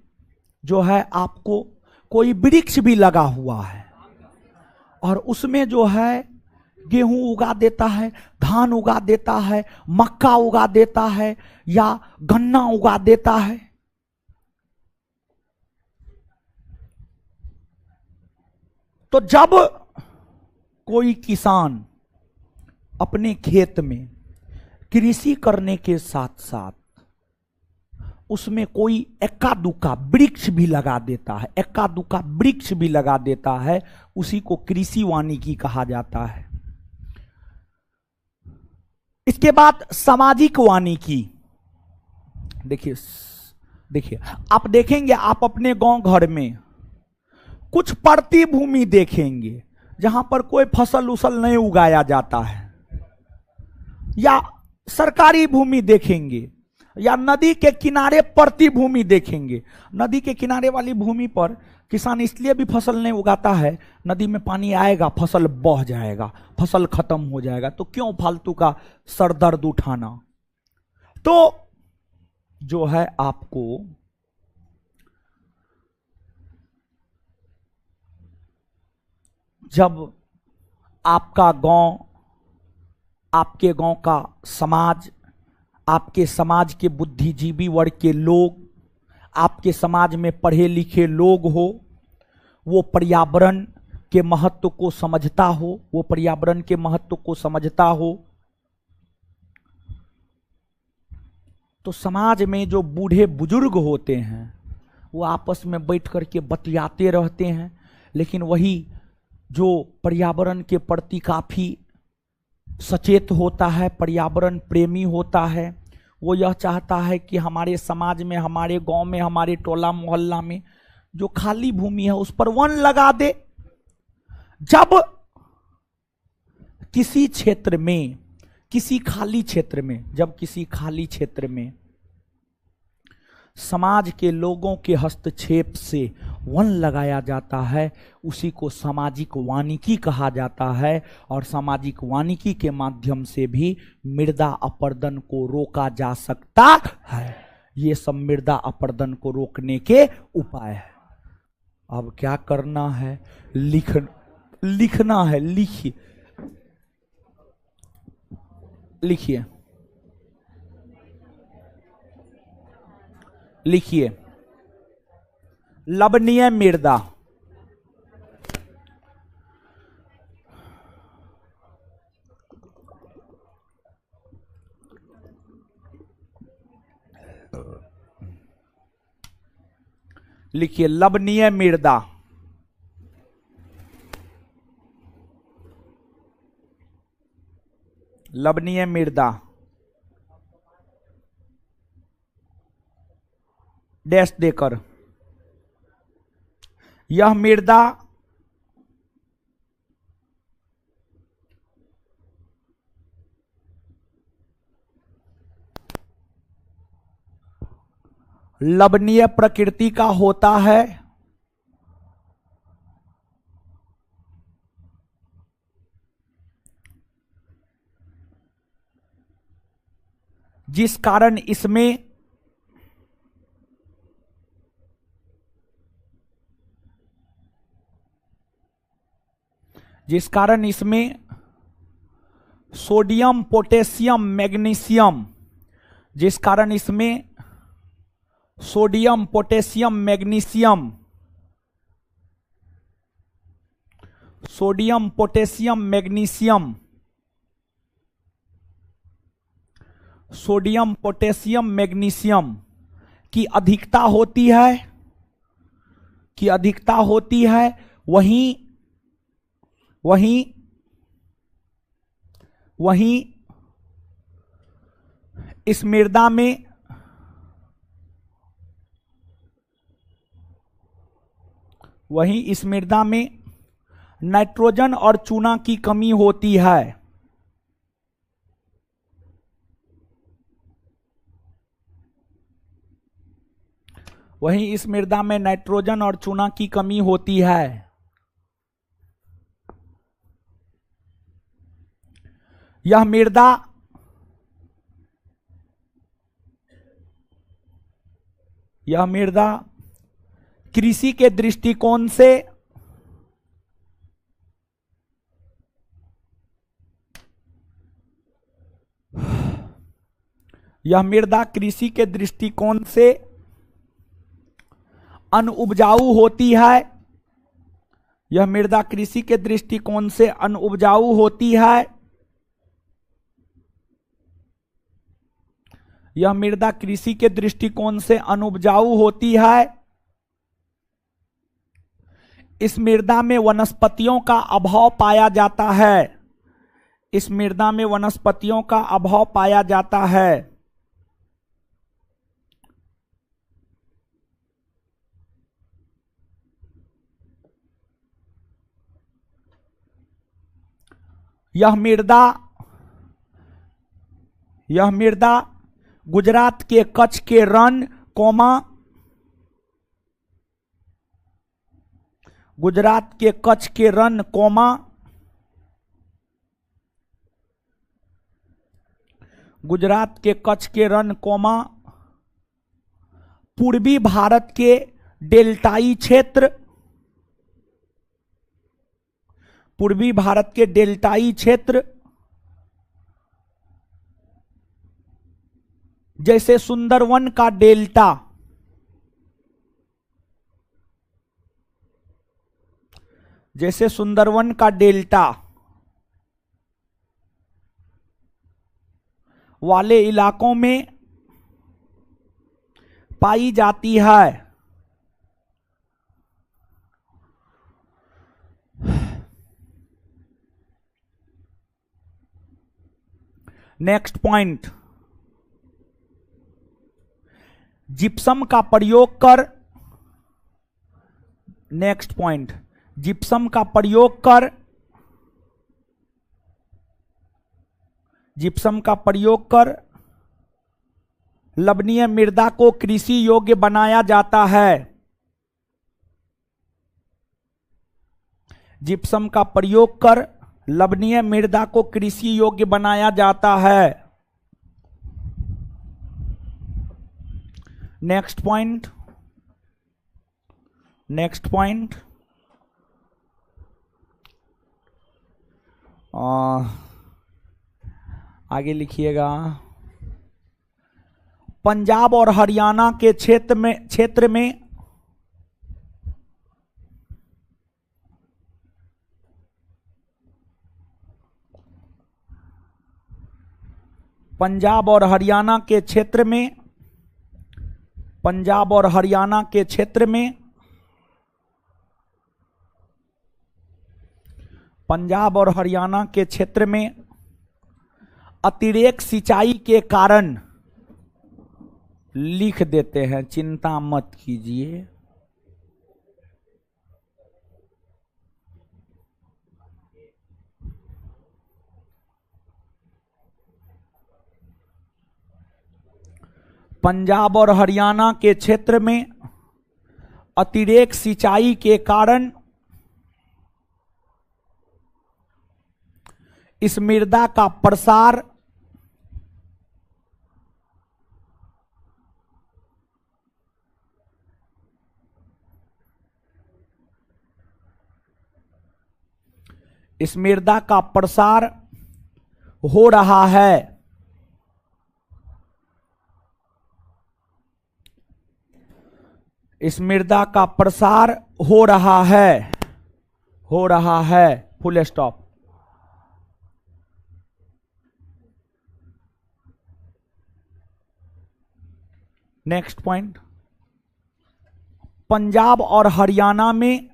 जो है आपको कोई वृक्ष भी लगा हुआ है और उसमें जो है गेहूं उगा देता है, धान उगा देता है, मक्का उगा देता है या गन्ना उगा देता है। तो जब कोई किसान अपने खेत में कृषि करने के साथ साथ उसमें कोई एक्का दुक्का वृक्ष भी लगा देता है, एक्का दुक्का वृक्ष भी लगा देता है, उसी को कृषि वानिकी कहा जाता है। इसके बाद सामाजिक वानिकी, देखिए देखिए, आप देखेंगे, आप अपने गांव घर में कुछ पड़ती भूमि देखेंगे जहां पर कोई फसल उसल नहीं उगाया जाता है, या सरकारी भूमि देखेंगे, या नदी के किनारे पड़ती भूमि देखेंगे। नदी के किनारे वाली भूमि पर किसान इसलिए भी फसल नहीं उगाता है, नदी में पानी आएगा फसल बह जाएगा, फसल खत्म हो जाएगा, तो क्यों फालतू का सर दर्द उठाना। तो जो है आपको जब आपका गांव, आपके गांव का समाज, आपके समाज के बुद्धिजीवी वर्ग के लोग, आपके समाज में पढ़े लिखे लोग हो, वो पर्यावरण के महत्व को समझता हो, वो पर्यावरण के महत्व को समझता हो, तो समाज में जो बूढ़े बुजुर्ग होते हैं वो आपस में बैठ करके बतियाते रहते हैं। लेकिन वही जो पर्यावरण के प्रति काफी सचेत होता है, पर्यावरण प्रेमी होता है, वो यह चाहता है कि हमारे समाज में, हमारे गांव में, हमारे टोला मोहल्ला में जो खाली भूमि है उस पर वन लगा दे। जब किसी क्षेत्र में, किसी खाली क्षेत्र में, जब किसी खाली क्षेत्र में समाज के लोगों के हस्तक्षेप से वन लगाया जाता है, उसी को सामाजिक वानिकी कहा जाता है। और सामाजिक वानिकी के माध्यम से भी मृदा अपरदन को रोका जा सकता है। ये सब मृदा अपरदन को रोकने के उपाय है। अब क्या करना है, लिखना है। लिखिए लिखिए लिखिए, लवणीय मृदा, लिखिए लवणीय मृदा, लवणीय मृदा डैश देकर, यह मृदा लवणीय प्रकृति का होता है, जिस कारण इसमें सोडियम पोटेशियम मैग्नीशियम, जिस कारण इसमें sodium potassium magnesium, sodium potassium magnesium, sodium potassium magnesium की अधिकता होती है, वहीं इस मृदा में नाइट्रोजन और चूना की कमी होती है। वहीं इस मृदा में नाइट्रोजन और चूना की कमी होती है। यह मृदा कृषि के दृष्टिकोण से अनुपजाऊ होती है। यह मृदा कृषि के दृष्टिकोण से अनुपजाऊ होती है। यह मृदा कृषि के दृष्टिकोण से अनुपजाऊ होती है। इस मृदा में वनस्पतियों का अभाव पाया जाता है। इस मृदा में वनस्पतियों का अभाव पाया जाता है। यह मृदा गुजरात के कच्छ के रण गुजरात के कच्छ के रण गुजरात के कच्छ के रण पूर्वी भारत के डेल्टाई क्षेत्र जैसे सुंदरवन का डेल्टा, वाले इलाकों में पाई जाती है। नेक्स्ट पॉइंट, जिप्सम का प्रयोग कर लवणीय मृदा को कृषि योग्य बनाया जाता है। जिप्सम का प्रयोग कर लवणीय मृदा को कृषि योग्य बनाया जाता है। नेक्स्ट पॉइंट, आगे लिखिएगा। पंजाब और हरियाणा के क्षेत्र में पंजाब और हरियाणा के क्षेत्र में अतिरेक सिंचाई के कारण, लिख देते हैं, चिंता मत कीजिए। पंजाब और हरियाणा के क्षेत्र में अतिरेक सिंचाई के कारण इस मृदा का प्रसार हो रहा है। Full stop. Next point, Punjab और हरियाणा में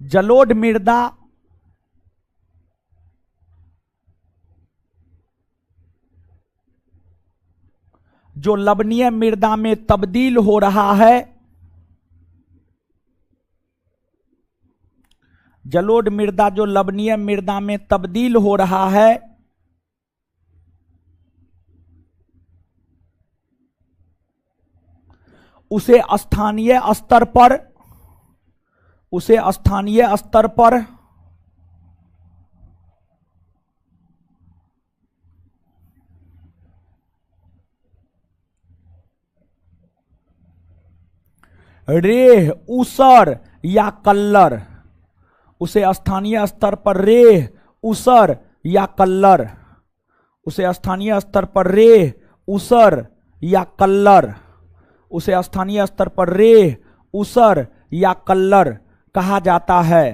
जलोढ़ मृदा जो लवणीय मृदा में तब्दील हो रहा है, जलोढ़ मृदा जो लवणीय मृदा में तब्दील हो रहा है, उसे स्थानीय स्तर पर रेह, ऊसर या कल्लर, उसे स्थानीय स्तर पर रेह, ऊसर या कल्लर, उसे स्थानीय स्तर पर रेह, ऊसर या कल्लर, उसे स्थानीय स्तर पर रेह, ऊसर या कल्लर कहा जाता है।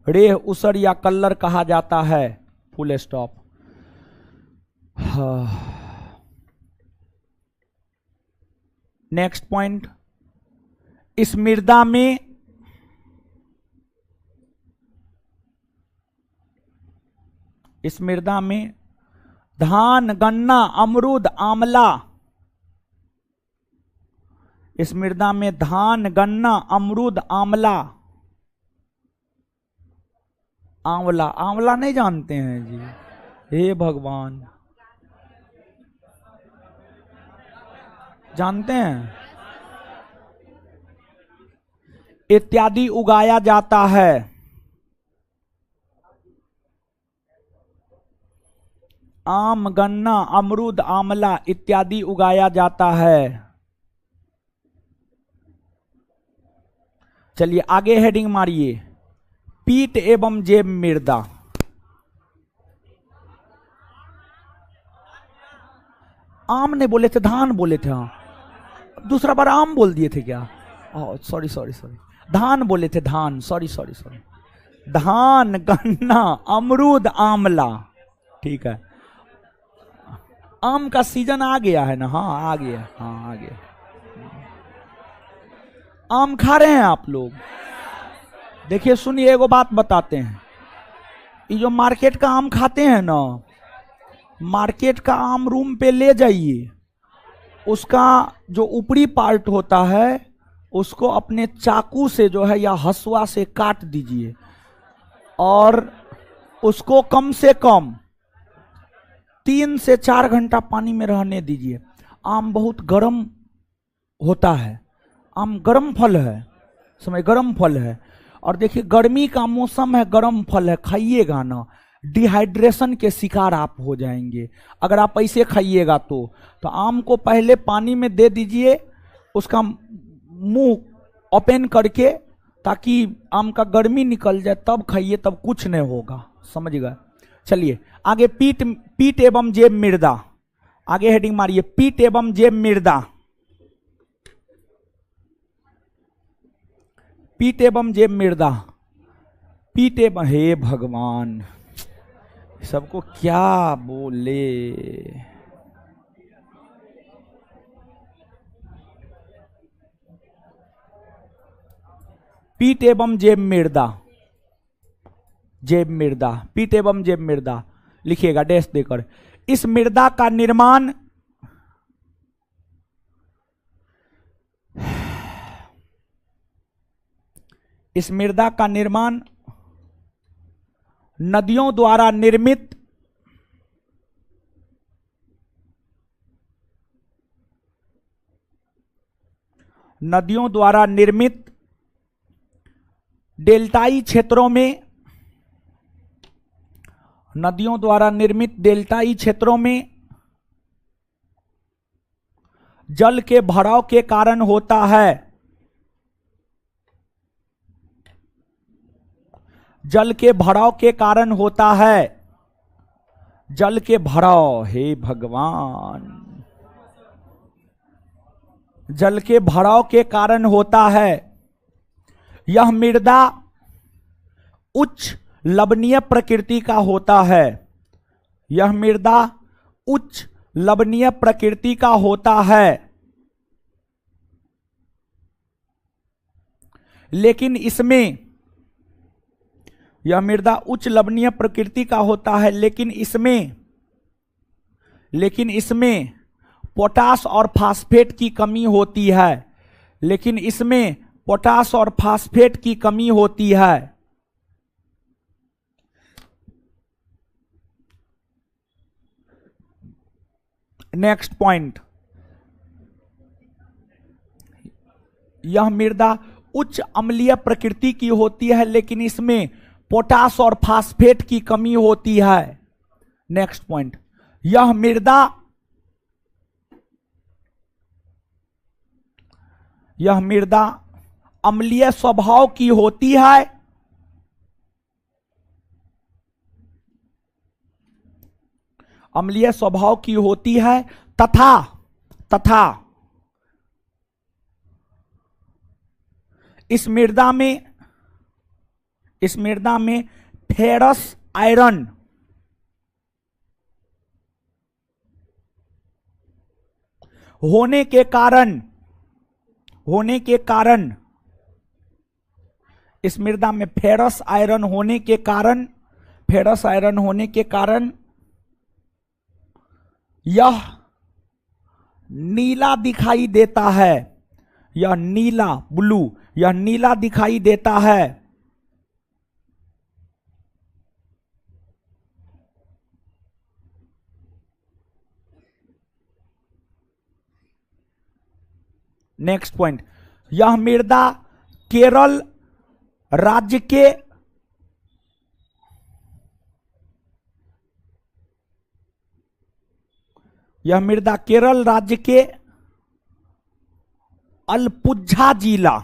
रेह, ऊसर या कल्लर कहा जाता है। Full stop. नेक्स्ट पॉइंट, इस मृदा में धान, गन्ना, अमरूद, आंवला। इस मृदा में धान, गन्ना, अमरूद, आंवला। आंवला, आंवला नहीं जानते हैं जी? हे भगवान, जानते हैं? इत्यादि उगाया जाता है। आम, गन्ना, अमरूद, आंवला इत्यादि उगाया जाता है। चलिए आगे हेडिंग मारिए, पीट एवं जेब मृदा। आम ने बोले थे, धान बोले थे। हाँ, दूसरा बार आम बोल दिए थे क्या? सॉरी सॉरी सॉरी, धान बोले थे, धान, सॉरी सॉरी सॉरी। धान, गन्ना, अमरूद, आंवला। ठीक है, आम का सीजन आ गया है ना? हाँ आ गया, हाँ आ गया। आम खा रहे हैं आप लोग? देखिए सुनिए, एगो बात बताते हैं, ये जो मार्केट का आम खाते हैं ना, मार्केट का आम रूम पे ले जाइए, उसका जो ऊपरी पार्ट होता है उसको अपने चाकू से जो है या हसुआ से काट दीजिए और उसको कम से कम 3 से 4 घंटा पानी में रहने दीजिए। आम बहुत गर्म होता है, आम गर्म फल है, समझ, गर्म फल है। और देखिए गर्मी का मौसम है, गर्म फल है, खाइएगा ना, डिहाइड्रेशन के शिकार आप हो जाएंगे अगर आप ऐसे खाइएगा तो आम को पहले पानी में दे दीजिए, उसका मुंह ओपन करके, ताकि आम का गर्मी निकल जाए, तब खाइए, तब कुछ नहीं होगा, समझ गए? चलिए आगे, पीट एवं जेब मृदा। आगे हेडिंग मारिए, पीट एवं जेब मृदा। पीट एवं जेब मृदा, पीट एवं, हे भगवान, सबको क्या बोले। पीट एवं जेब मृदा, जेब मृदा, पीट एवं जेब मृदा लिखिएगा डैश देकर। इस मृदा का निर्माण इस मृदा का निर्माण नदियों द्वारा निर्मित डेल्टाई क्षेत्रों में, नदियों द्वारा निर्मित डेल्टाई क्षेत्रों में जल के भराव के कारण होता है। जल के भराव के कारण होता है। जल के भराव, हे भगवान, जल के भराव के कारण होता है। यह मृदा उच्च लवणीय प्रकृति का होता है। यह मृदा उच्च लवणीय प्रकृति का होता है, लेकिन इसमें, यह मृदा उच्च लवणीय प्रकृति का होता है, लेकिन इसमें पोटास और फास्फेट की कमी होती है। लेकिन इसमें पोटास और फास्फेट की कमी होती है। नेक्स्ट पॉइंट, यह मृदा उच्च अम्लीय प्रकृति की होती है, लेकिन इसमें पोटास और फास्फेट की कमी होती है। नेक्स्ट पॉइंट, यह मृदा अम्लीय स्वभाव की होती है। अम्लीय स्वभाव की होती है तथा इस मृदा में फेरस आयरन होने के कारण इस मृदा में फेरस आयरन होने के कारण यह नीला दिखाई देता है, यह नीला, ब्लू, यह नीला दिखाई देता है। नेक्स्ट पॉइंट, यह मृदा केरल राज्य के यह मृदा केरल राज्य के अलपुझा जिला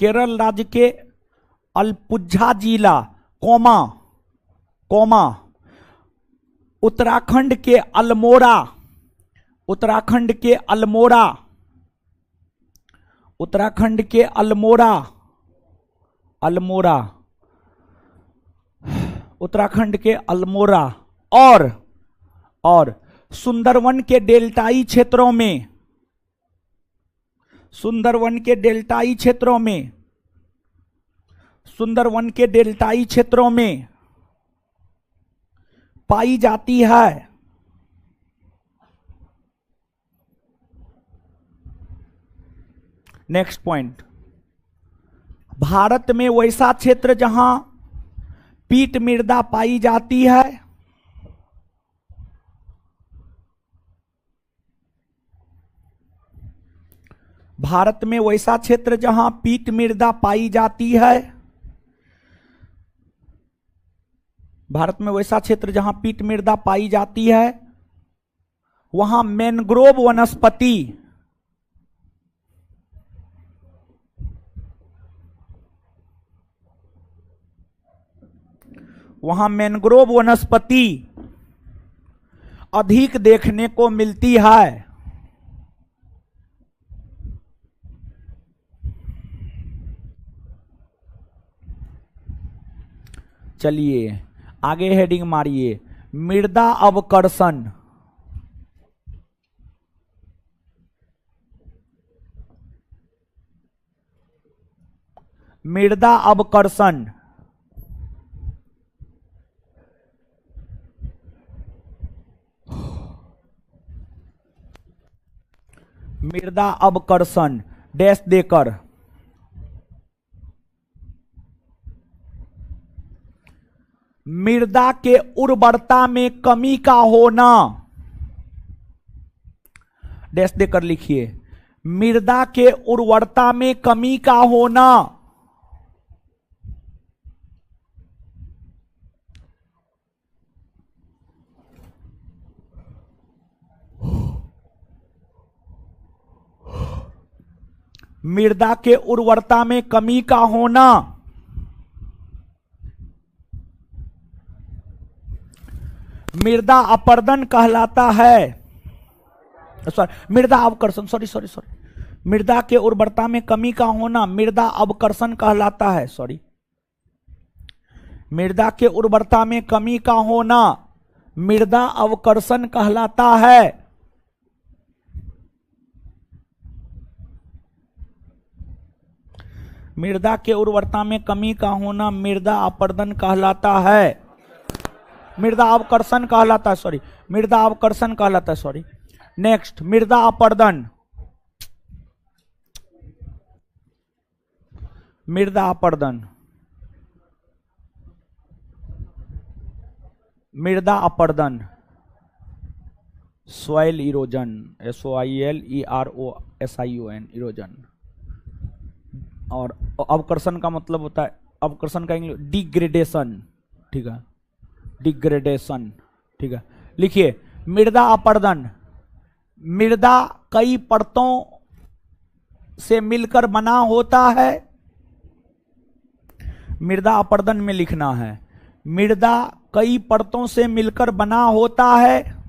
केरल राज्य के अलपुझा जिला कोमा कोमा उत्तराखंड के अल्मोड़ा, उत्तराखंड के अल्मोड़ा, उत्तराखंड के अल्मोड़ा, अल्मोड़ा, उत्तराखंड के अल्मोड़ा और सुंदरवन के डेल्टाई क्षेत्रों में, सुंदरवन के डेल्टाई क्षेत्रों में, सुंदरवन के डेल्टाई क्षेत्रों में पाई जाती है। नेक्स्ट पॉइंट, भारत में वैसा क्षेत्र जहां पीट मृदा पाई जाती है, भारत में वैसा क्षेत्र जहां पीट मृदा पाई जाती है, भारत में वैसा क्षेत्र जहां पीट मृदा पाई जाती है, वहां मैंग्रोव वनस्पति, वहां मैंग्रोव वनस्पति अधिक देखने को मिलती है। चलिए आगे हेडिंग मारिए, मृदा अवकर्षण। मृदा अवकर्षण, मृदा अवकर्षण डैश देकर, मृदा के उर्वरता में कमी का होना, डैश देकर लिखिए, मृदा के उर्वरता में कमी का होना, मृदा के उर्वरता में कमी का होना, मृदा अपरदन कहलाता है, सॉरी मृदा अवकर्षण, सॉरी, मृदा के उर्वरता में कमी का होना मृदा अवकर्षण कहलाता है, सॉरी, मृदा के उर्वरता में कमी का होना मृदा अवकर्षण कहलाता है। मृदा के उर्वरता में कमी का होना मृदा अपरदन कहलाता है, मृदा अवकर्षण कहलाता है, सॉरी मृदा अवकर्षण कहलाता है, सॉरी। नेक्स्ट, मृदा अपरदन, मृदा अपरदन, मृदा अपरदन, सॉइल इरोजन, SOILEROSION, इरोजन। और अवकर्षण का मतलब होता है, अवकर्षण का इंग्लिश डिग्रेडेशन, ठीक है, डिग्रेडेशन, ठीक है। लिखिए, मृदा अपरदन, मृदा कई परतों से मिलकर बना होता है, मृदा अपरदन में लिखना है, मृदा कई परतों से मिलकर बना होता है,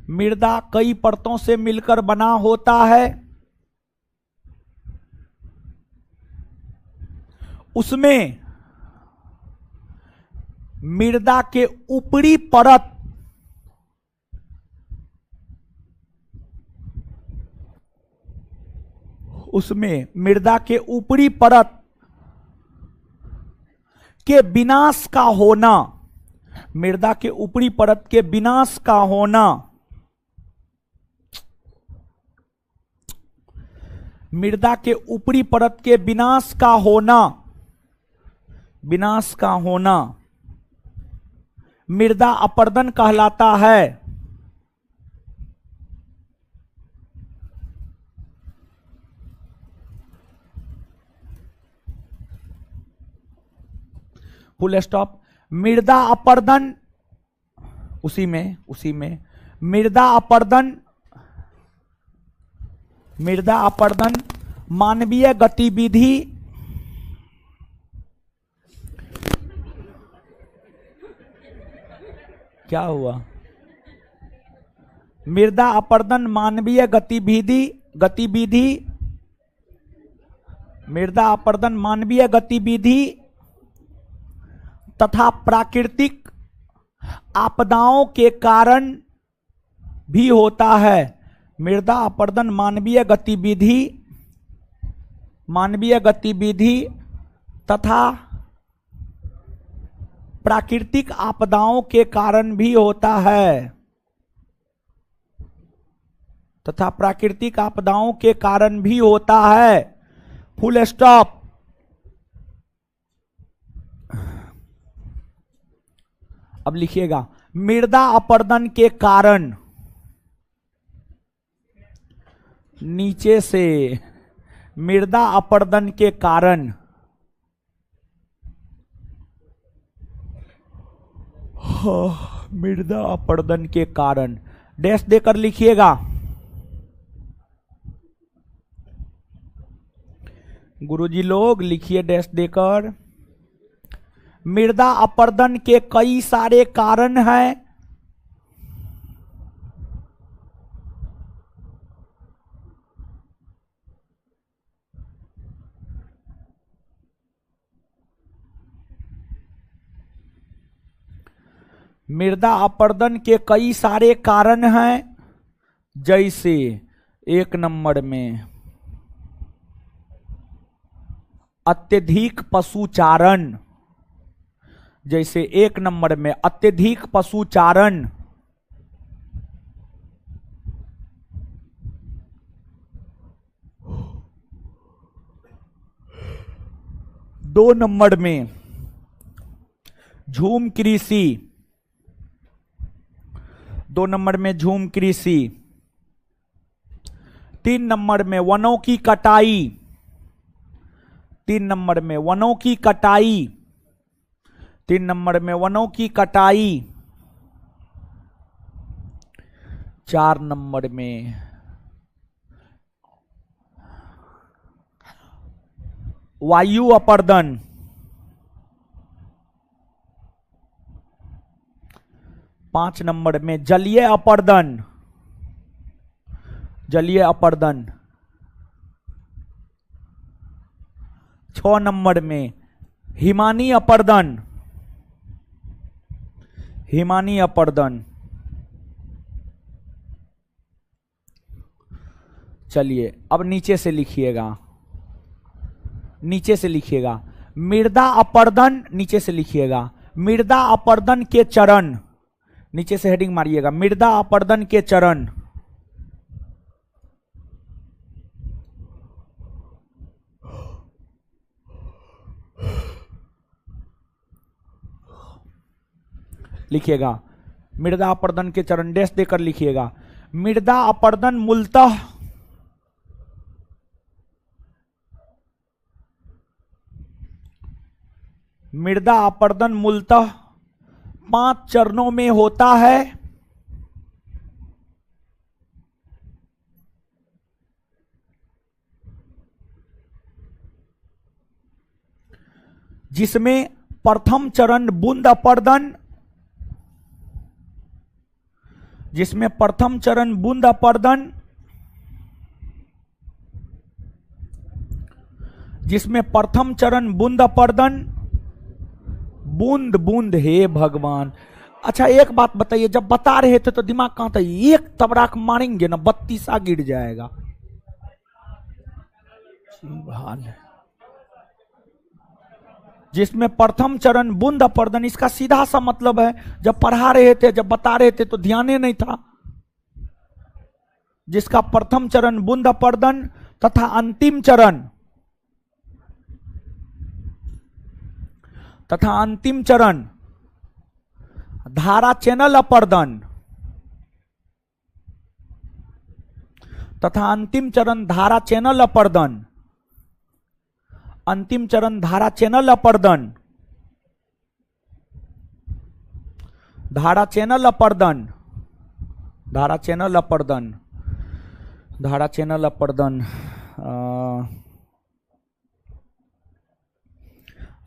मृदा कई परतों से मिलकर बना होता है, उसमें मृदा के ऊपरी परत उसमें मृदा के ऊपरी परत के विनाश का होना, मृदा के ऊपरी परत के विनाश का होना, मृदा के ऊपरी परत के विनाश का होना, विनाश का होना मृदा अपरदन कहलाता है। Full stop. मृदा अपरदन उसी में मृदा अपरदन मानवीय गतिविधि क्या हुआ? मृदा अपरदन मानवीय गतिविधि मृदा अपरदन मानवीय गतिविधि तथा प्राकृतिक आपदाओं के कारण भी होता है। मृदा अपरदन मानवीय गतिविधि तथा प्राकृतिक आपदाओं के कारण भी होता है, तथा प्राकृतिक आपदाओं के कारण भी होता है। Full stop. अब लिखिएगा मृदा अपरदन के कारण, नीचे से मृदा अपरदन के कारण मृदा अपरदन के कारण डैश देकर लिखिएगा। गुरुजी लोग लिखिए डैश देकर। मृदा अपरदन के कई सारे कारण हैं। मृदा अपरदन के कई सारे कारण हैं, जैसे 1 नंबर में अत्यधिक पशुचारण, जैसे 1 नंबर में अत्यधिक पशुचारण, 2 नंबर में झूम कृषि, 2 नंबर में झूम कृषि, 3 नंबर में वनों की कटाई, 3 नंबर में वनों की कटाई, 3 नंबर में वनों की कटाई, 4 नंबर में वायु अपरदन, 5 नंबर में जलीय अपरदन, 6 नंबर में हिमानी अपरदन, चलिए अब नीचे से लिखिएगा, मृदा अपरदन, नीचे से लिखिएगा मृदा अपरदन के चरण, नीचे से हेडिंग मारिएगा मृदा अपरदन के चरण। लिखिएगा मृदा अपरदन के चरण डैश देकर लिखिएगा। मृदा अपरदन मूलतः मृदा अपरदन मूलतः 5 चरणों में होता है। जिसमें प्रथम चरण बूंद अपरदन, जिसमें प्रथम चरण बूंद अपर्दन, बूंद बूंद, हे भगवान। अच्छा एक बात बताइए, जब बता रहे थे तो दिमाग कहां था? एक तबराक मारेंगे ना 32 गिर जाएगा। हाल है। जिसमें प्रथम चरण बूंद अपर्दन, इसका सीधा सा मतलब है जब पढ़ा रहे थे, जब बता रहे थे तो ध्यान ही नहीं था। जिसका प्रथम चरण बूंद अपर्दन तथा अंतिम चरण धारा चैनल अपर्दन, तथा अंतिम चरण धारा चैनल अपर्दन, अंतिम चरण धारा चैनल अपर्दन, धारा चैनल अपर्दन, धारा चैनल अपर्दन, धारा चैनल अपर्दन,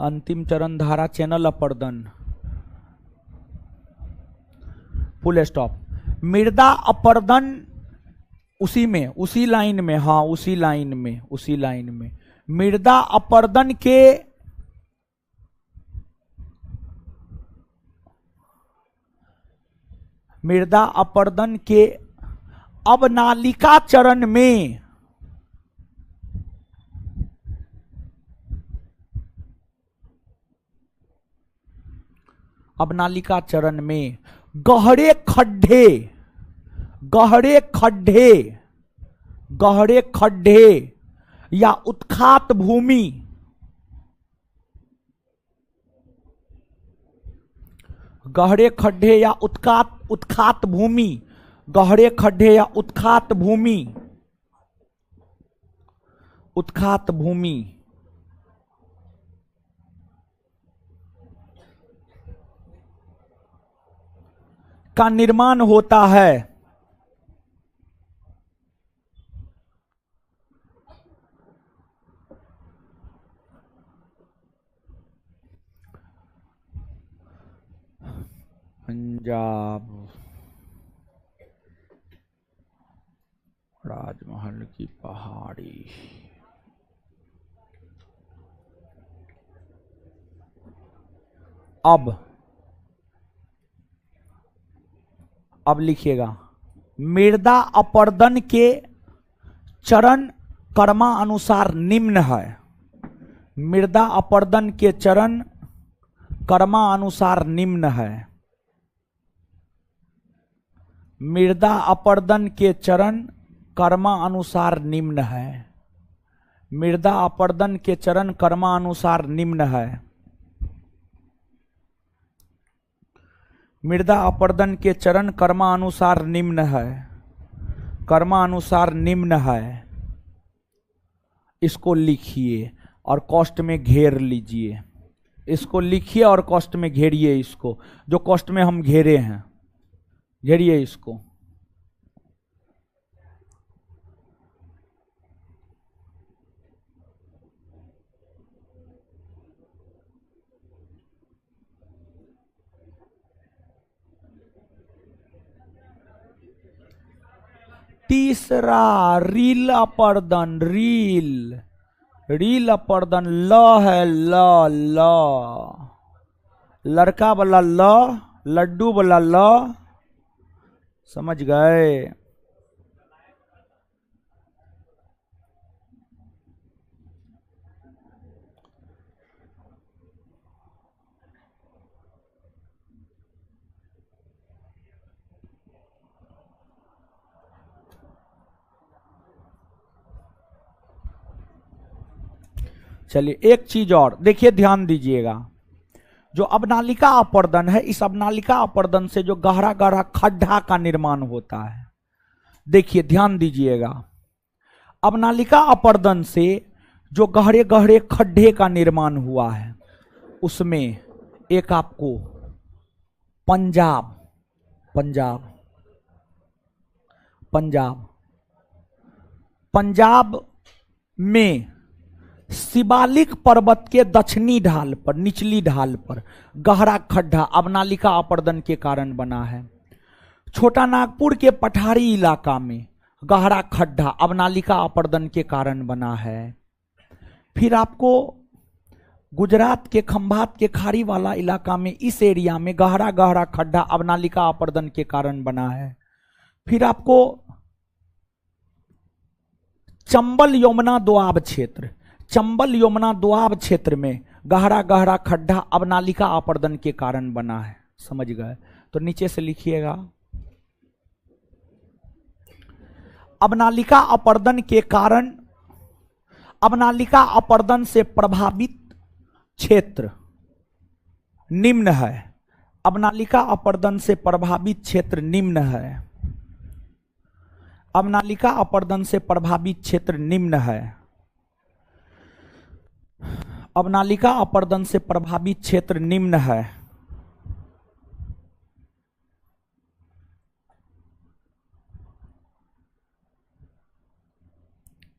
अंतिम चरण धारा चैनल अपर्दन, फुल स्टॉप। मृदा अपर्दन उसी में, उसी लाइन में, हाँ उसी लाइन में, उसी लाइन में मृदा अपर्दन के अवनालिका चरण में अवनालिका चरण में गहरे खड्डे, गहरे खड्डे, गहरे खड्डे या उत्खात भूमि, गहरे खड्डे या उत्खात भूमि, गहरे खड्डे या उत्खात भूमि, उत्खात भूमि का निर्माण होता है। पंजाब राजमहल की पहाड़ी, अब लिखिएगा, मृदा अपर्दन के चरण कर्मानुसार निम्न है। मृदा अपर्दन के चरण कर्मानुसार निम्न है। मृदा अपर्दन के चरण कर्मानुसार निम्न है। मृदा अपर्दन के चरण कर्मानुसार निम्न है। मृदा अपर्दन के चरण कर्मानुसार निम्न है। कर्मानुसार निम्न है। इसको लिखिए और कॉस्ट में घेर लीजिए। इसको लिखिए और कॉस्ट में घेरिए। इसको जो कॉस्ट में हम घेरे हैं, घेरिए इसको। तीसरा रील अपर्दन, रील अपर्दन ल है, ल लड़का वाला ल, लड्डू वाला ल, समझ गए? चलिए एक चीज और देखिए, ध्यान दीजिएगा। जो अवनालिका अपर्दन है, इस अवनालिका अपर्दन से जो गहरा गहरा खड्डा का निर्माण होता है, देखिए ध्यान दीजिएगा। अवनालिका अपर्दन से जो गहरे गहरे खड्डे का निर्माण हुआ है, उसमें एक आपको पंजाब पंजाब पंजाब पंजाब में शिवालिक पर्वत के दक्षिणी ढाल पर, निचली ढाल पर गहरा खड्डा अवनालिका अपर्दन के कारण बना है। छोटा नागपुर के पठारी इलाका में गहरा खड्डा अवनालिका अपर्दन के कारण बना है। फिर आपको गुजरात के खंभात के खाड़ी वाला इलाका में इस एरिया में गहरा गहरा खड्डा अवनालिका अपर्दन के कारण बना है। फिर आपको चंबल यमुना दोआब क्षेत्र, चंबल यमुना दोआब क्षेत्र में गहरा गहरा खड्डा अवनालिका अपर्दन के कारण बना है। समझ गए? तो नीचे से लिखिएगा, अवनालिका अपर्दन के कारण, अवनालिका अपर्दन से प्रभावित क्षेत्र निम्न है। अवनालिका अपर्दन से प्रभावित क्षेत्र निम्न है। अवनालिका अपर्दन से प्रभावित क्षेत्र निम्न है। अवनालिका अपर्दन से प्रभावित क्षेत्र निम्न है।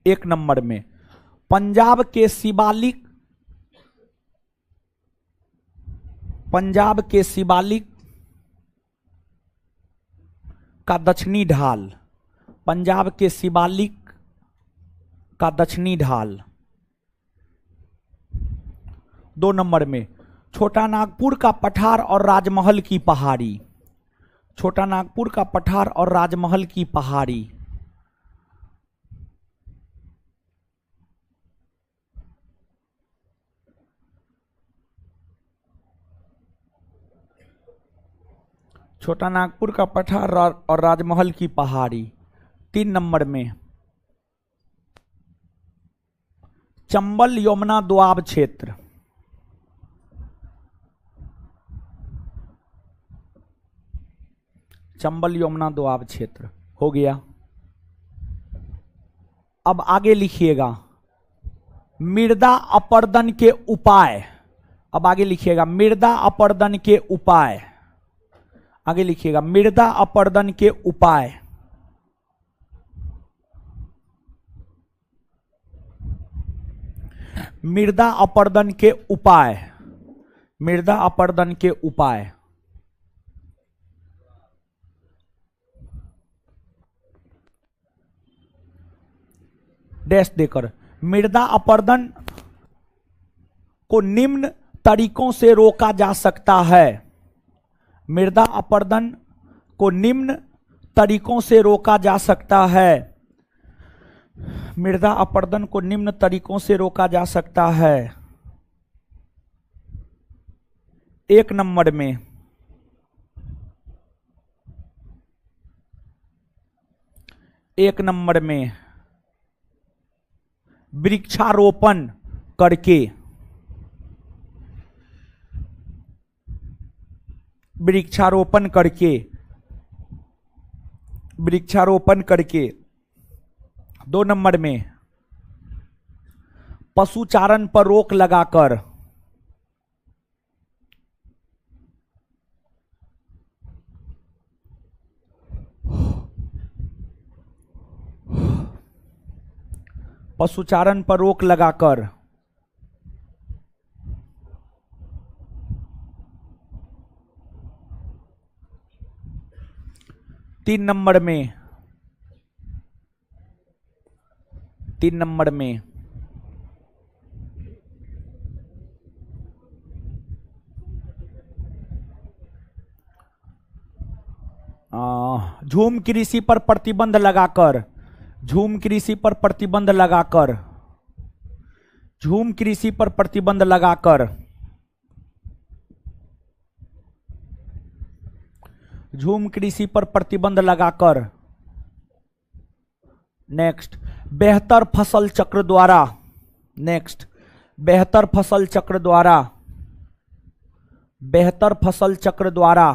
एक नंबर में पंजाब के शिवालिक, पंजाब के शिवालिक का दक्षिणी ढाल, पंजाब के शिवालिक का दक्षिणी ढाल। 2 नंबर में छोटा नागपुर का पठार और राजमहल की पहाड़ी, छोटा नागपुर का पठार और राजमहल की पहाड़ी। छोटा नागपुर का पठार और राजमहल की पहाड़ी। 3 नंबर में चंबल यमुना दोआब क्षेत्र, चंबल यमुना दोआब क्षेत्र हो गया। अब आगे लिखिएगा मृदा अपर्दन के उपाय। अब आगे लिखिएगा मृदा अपर्दन के उपाय। आगे लिखिएगा मृदा अपर्दन के उपाय। मृदा अपर्दन के उपाय, मृदा अपर्दन के उपाय। डैश देकर, मृदा अपर्दन को निम्न तरीकों से रोका जा सकता है। मृदा अपर्दन को निम्न तरीकों से रोका जा सकता है। मृदा अपर्दन को निम्न तरीकों से रोका जा सकता है। 1 नंबर में वृक्षारोपण करके, वृक्षारोपण करके, वृक्षारोपण करके। 2 नंबर में पशुचारण पर रोक लगाकर, पशुचारण पर रोक लगाकर। 3 नंबर में, 3 नंबर में झूम कृषि पर प्रतिबंध लगाकर, झूम कृषि पर प्रतिबंध लगाकर, झूम कृषि पर प्रतिबंध लगाकर। झूम कृषि पर प्रतिबंध लगाकर। नेक्स्ट बेहतर फसल चक्र द्वारा, नेक्स्ट बेहतर फसल चक्र द्वारा, बेहतर फसल चक्र द्वारा,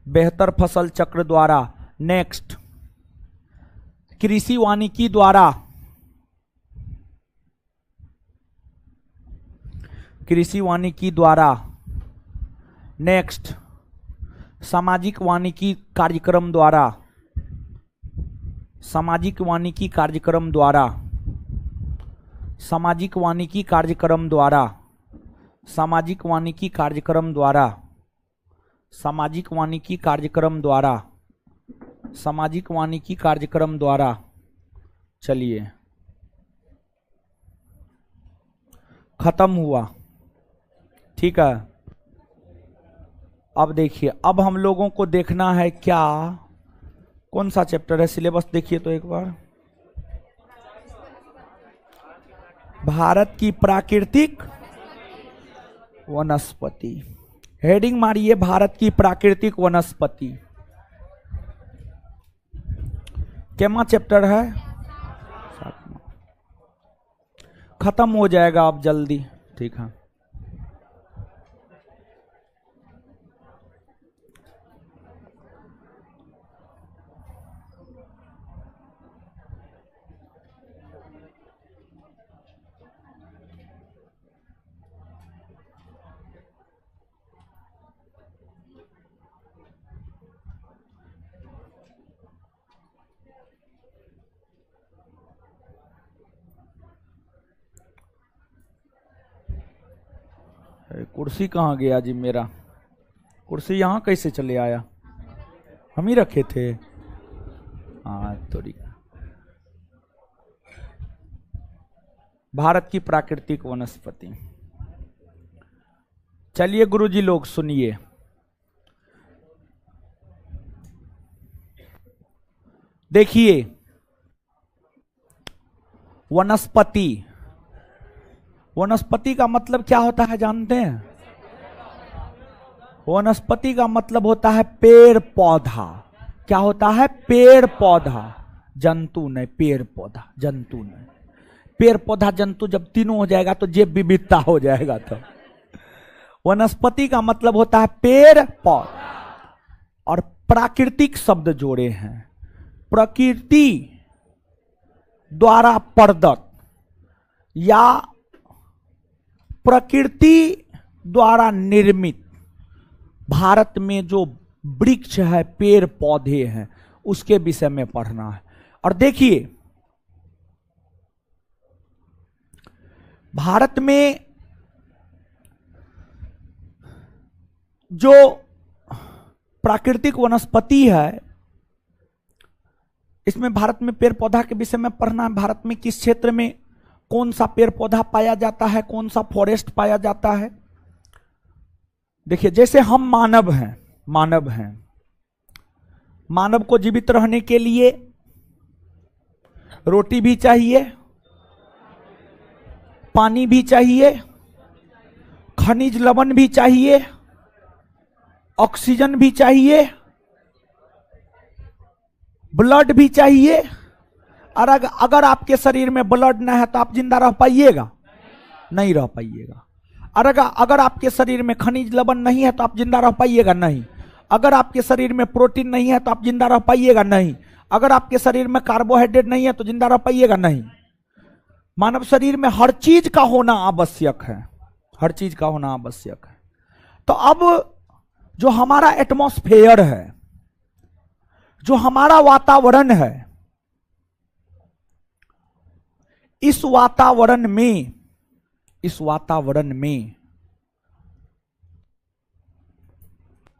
बेहतर फसल चक्र द्वारा। नेक्स्ट कृषि वानिकी द्वारा, कृषि वानिकी द्वारा। नेक्स्ट सामाजिक वानिकी कार्यक्रम द्वारा, सामाजिक वानिकी कार्यक्रम द्वारा, सामाजिक वानिकी कार्यक्रम द्वारा, सामाजिक वानिकी कार्यक्रम द्वारा, सामाजिक वानिकी कार्यक्रम द्वारा, सामाजिक वानिकी कार्यक्रम द्वारा। चलिए खत्म हुआ। ठीक है, अब देखिए, अब हम लोगों को देखना है क्या, कौन सा चैप्टर है, सिलेबस देखिए तो एक बार। भारत की प्राकृतिक वनस्पति, हेडिंग मारिए भारत की प्राकृतिक वनस्पति। केमा चैप्टर है, खत्म हो जाएगा अब जल्दी। ठीक है, कुर्सी कहाँ गया जी मेरा, कुर्सी यहाँ कैसे चले आया, हम ही रखे थे। हाँ थोड़ी, भारत की प्राकृतिक वनस्पति। चलिए गुरुजी लोग सुनिए, देखिए वनस्पति, वनस्पति का मतलब क्या होता है जानते हैं? वनस्पति का मतलब होता है पेड़ पौधा। क्या होता है? पेड़ पौधा, जंतु नहीं, पेड़ पौधा, जंतु नहीं। पेड़ पौधा जंतु जब तीनों हो जाएगा तो जैव विविधता हो जाएगा। तो वनस्पति का मतलब होता है पेड़ पौधा, और प्राकृतिक शब्द जोड़े हैं, प्रकृति द्वारा प्रदत्त या प्रकृति द्वारा निर्मित भारत में जो वृक्ष है, पेड़ पौधे हैं, उसके विषय में पढ़ना है। और देखिए भारत में जो प्राकृतिक वनस्पति है, इसमें भारत में पेड़ पौधा के विषय में पढ़ना है। भारत में किस क्षेत्र में कौन सा पेड़ पौधा पाया जाता है, कौन सा फॉरेस्ट पाया जाता है। देखिए जैसे हम मानव हैं, मानव को जीवित रहने के लिए रोटी भी चाहिए, पानी भी चाहिए, खनिज लवण भी चाहिए, ऑक्सीजन भी चाहिए, ब्लड भी चाहिए। और अगर आपके शरीर में ब्लड ना है तो आप जिंदा रह पाइएगा? नहीं रह पाइएगा। और अगर आपके शरीर में खनिज लवण नहीं है तो आप जिंदा रह पाइएगा? नहीं। अगर आपके शरीर में प्रोटीन नहीं है तो आप जिंदा रह पाइएगा? नहीं। अगर आपके शरीर में कार्बोहाइड्रेट नहीं है तो जिंदा रह पाइएगा? नहीं। मानव शरीर में हर चीज का होना आवश्यक है, हर चीज का होना आवश्यक है। तो अब जो हमारा एटमॉस्फेयर है, जो हमारा वातावरण है, इस वातावरण में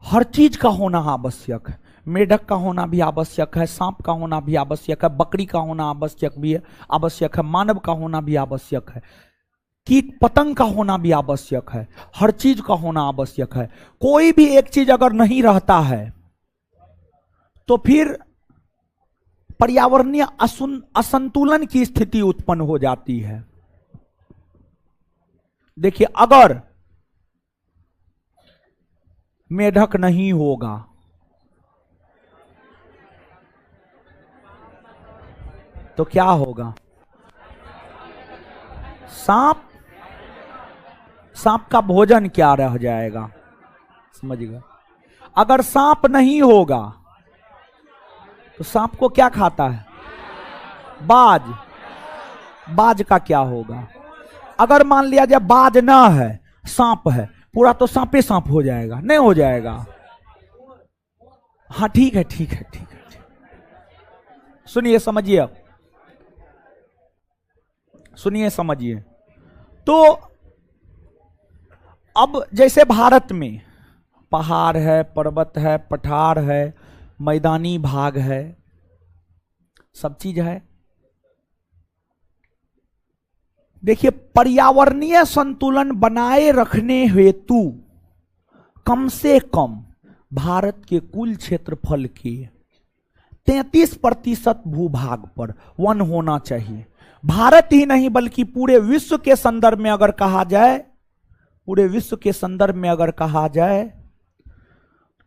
हर चीज का होना आवश्यक है। मेढक का होना भी आवश्यक है, सांप का होना भी आवश्यक है, बकरी का होना आवश्यक है, मानव का होना भी आवश्यक है, कीट पतंग का होना भी आवश्यक है, हर चीज का होना आवश्यक है। कोई भी एक चीज अगर नहीं रहता है तो फिर पर्यावरणीय असंतुलन की स्थिति उत्पन्न हो जाती है। देखिए अगर मेढक नहीं होगा तो क्या होगा? सांप का भोजन क्या रह जाएगा, समझिएगा। अगर सांप नहीं होगा तो सांप को क्या खाता है? बाज का क्या होगा? अगर मान लिया जाए बाज ना है, सांप है, पूरा तो सांपे सांप हो जाएगा? नहीं हो जाएगा। हाँ ठीक है। सुनिए समझिए, समझिए। तो अब जैसे भारत में पहाड़ है, पर्वत है, पठार है, मैदानी भाग है, सब चीज है। देखिए, पर्यावरणीय संतुलन बनाए रखने हेतु कम से कम भारत के कुल क्षेत्रफल के 33% भूभाग पर वन होना चाहिए। भारत ही नहीं बल्कि पूरे विश्व के संदर्भ में अगर कहा जाए, पूरे विश्व के संदर्भ में अगर कहा जाए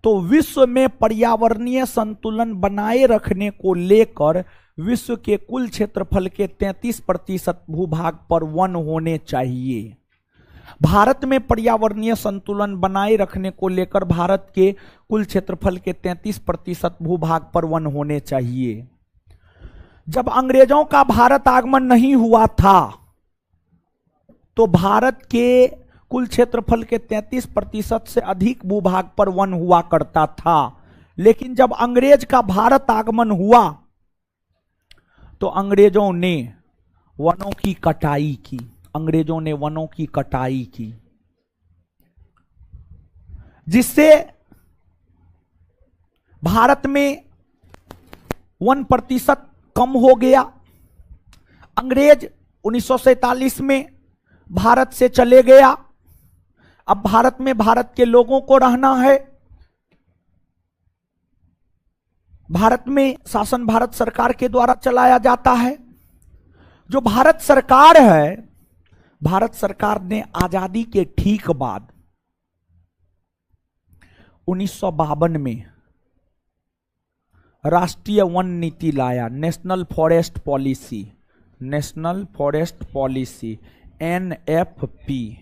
तो विश्व में पर्यावरणीय संतुलन बनाए रखने को लेकर विश्व के कुल क्षेत्रफल के 33% भूभाग पर वन होने चाहिए। भारत में पर्यावरणीय संतुलन बनाए रखने को लेकर भारत के कुल क्षेत्रफल के 33% भूभाग पर वन होने चाहिए। जब अंग्रेजों का भारत आगमन नहीं हुआ था तो भारत के कुल क्षेत्रफल के 33% से अधिक भूभाग पर वन हुआ करता था, लेकिन जब अंग्रेज का भारत आगमन हुआ तो अंग्रेजों ने वनों की कटाई की, अंग्रेजों ने वनों की कटाई की, जिससे भारत में 1% कम हो गया। अंग्रेज 1947 में भारत से चले गया। अब भारत में भारत के लोगों को रहना है। भारत में शासन भारत सरकार के द्वारा चलाया जाता है। जो भारत सरकार है, भारत सरकार ने आजादी के ठीक बाद 1952 में राष्ट्रीय वन नीति लाया, national forest policy, national forest policy NFP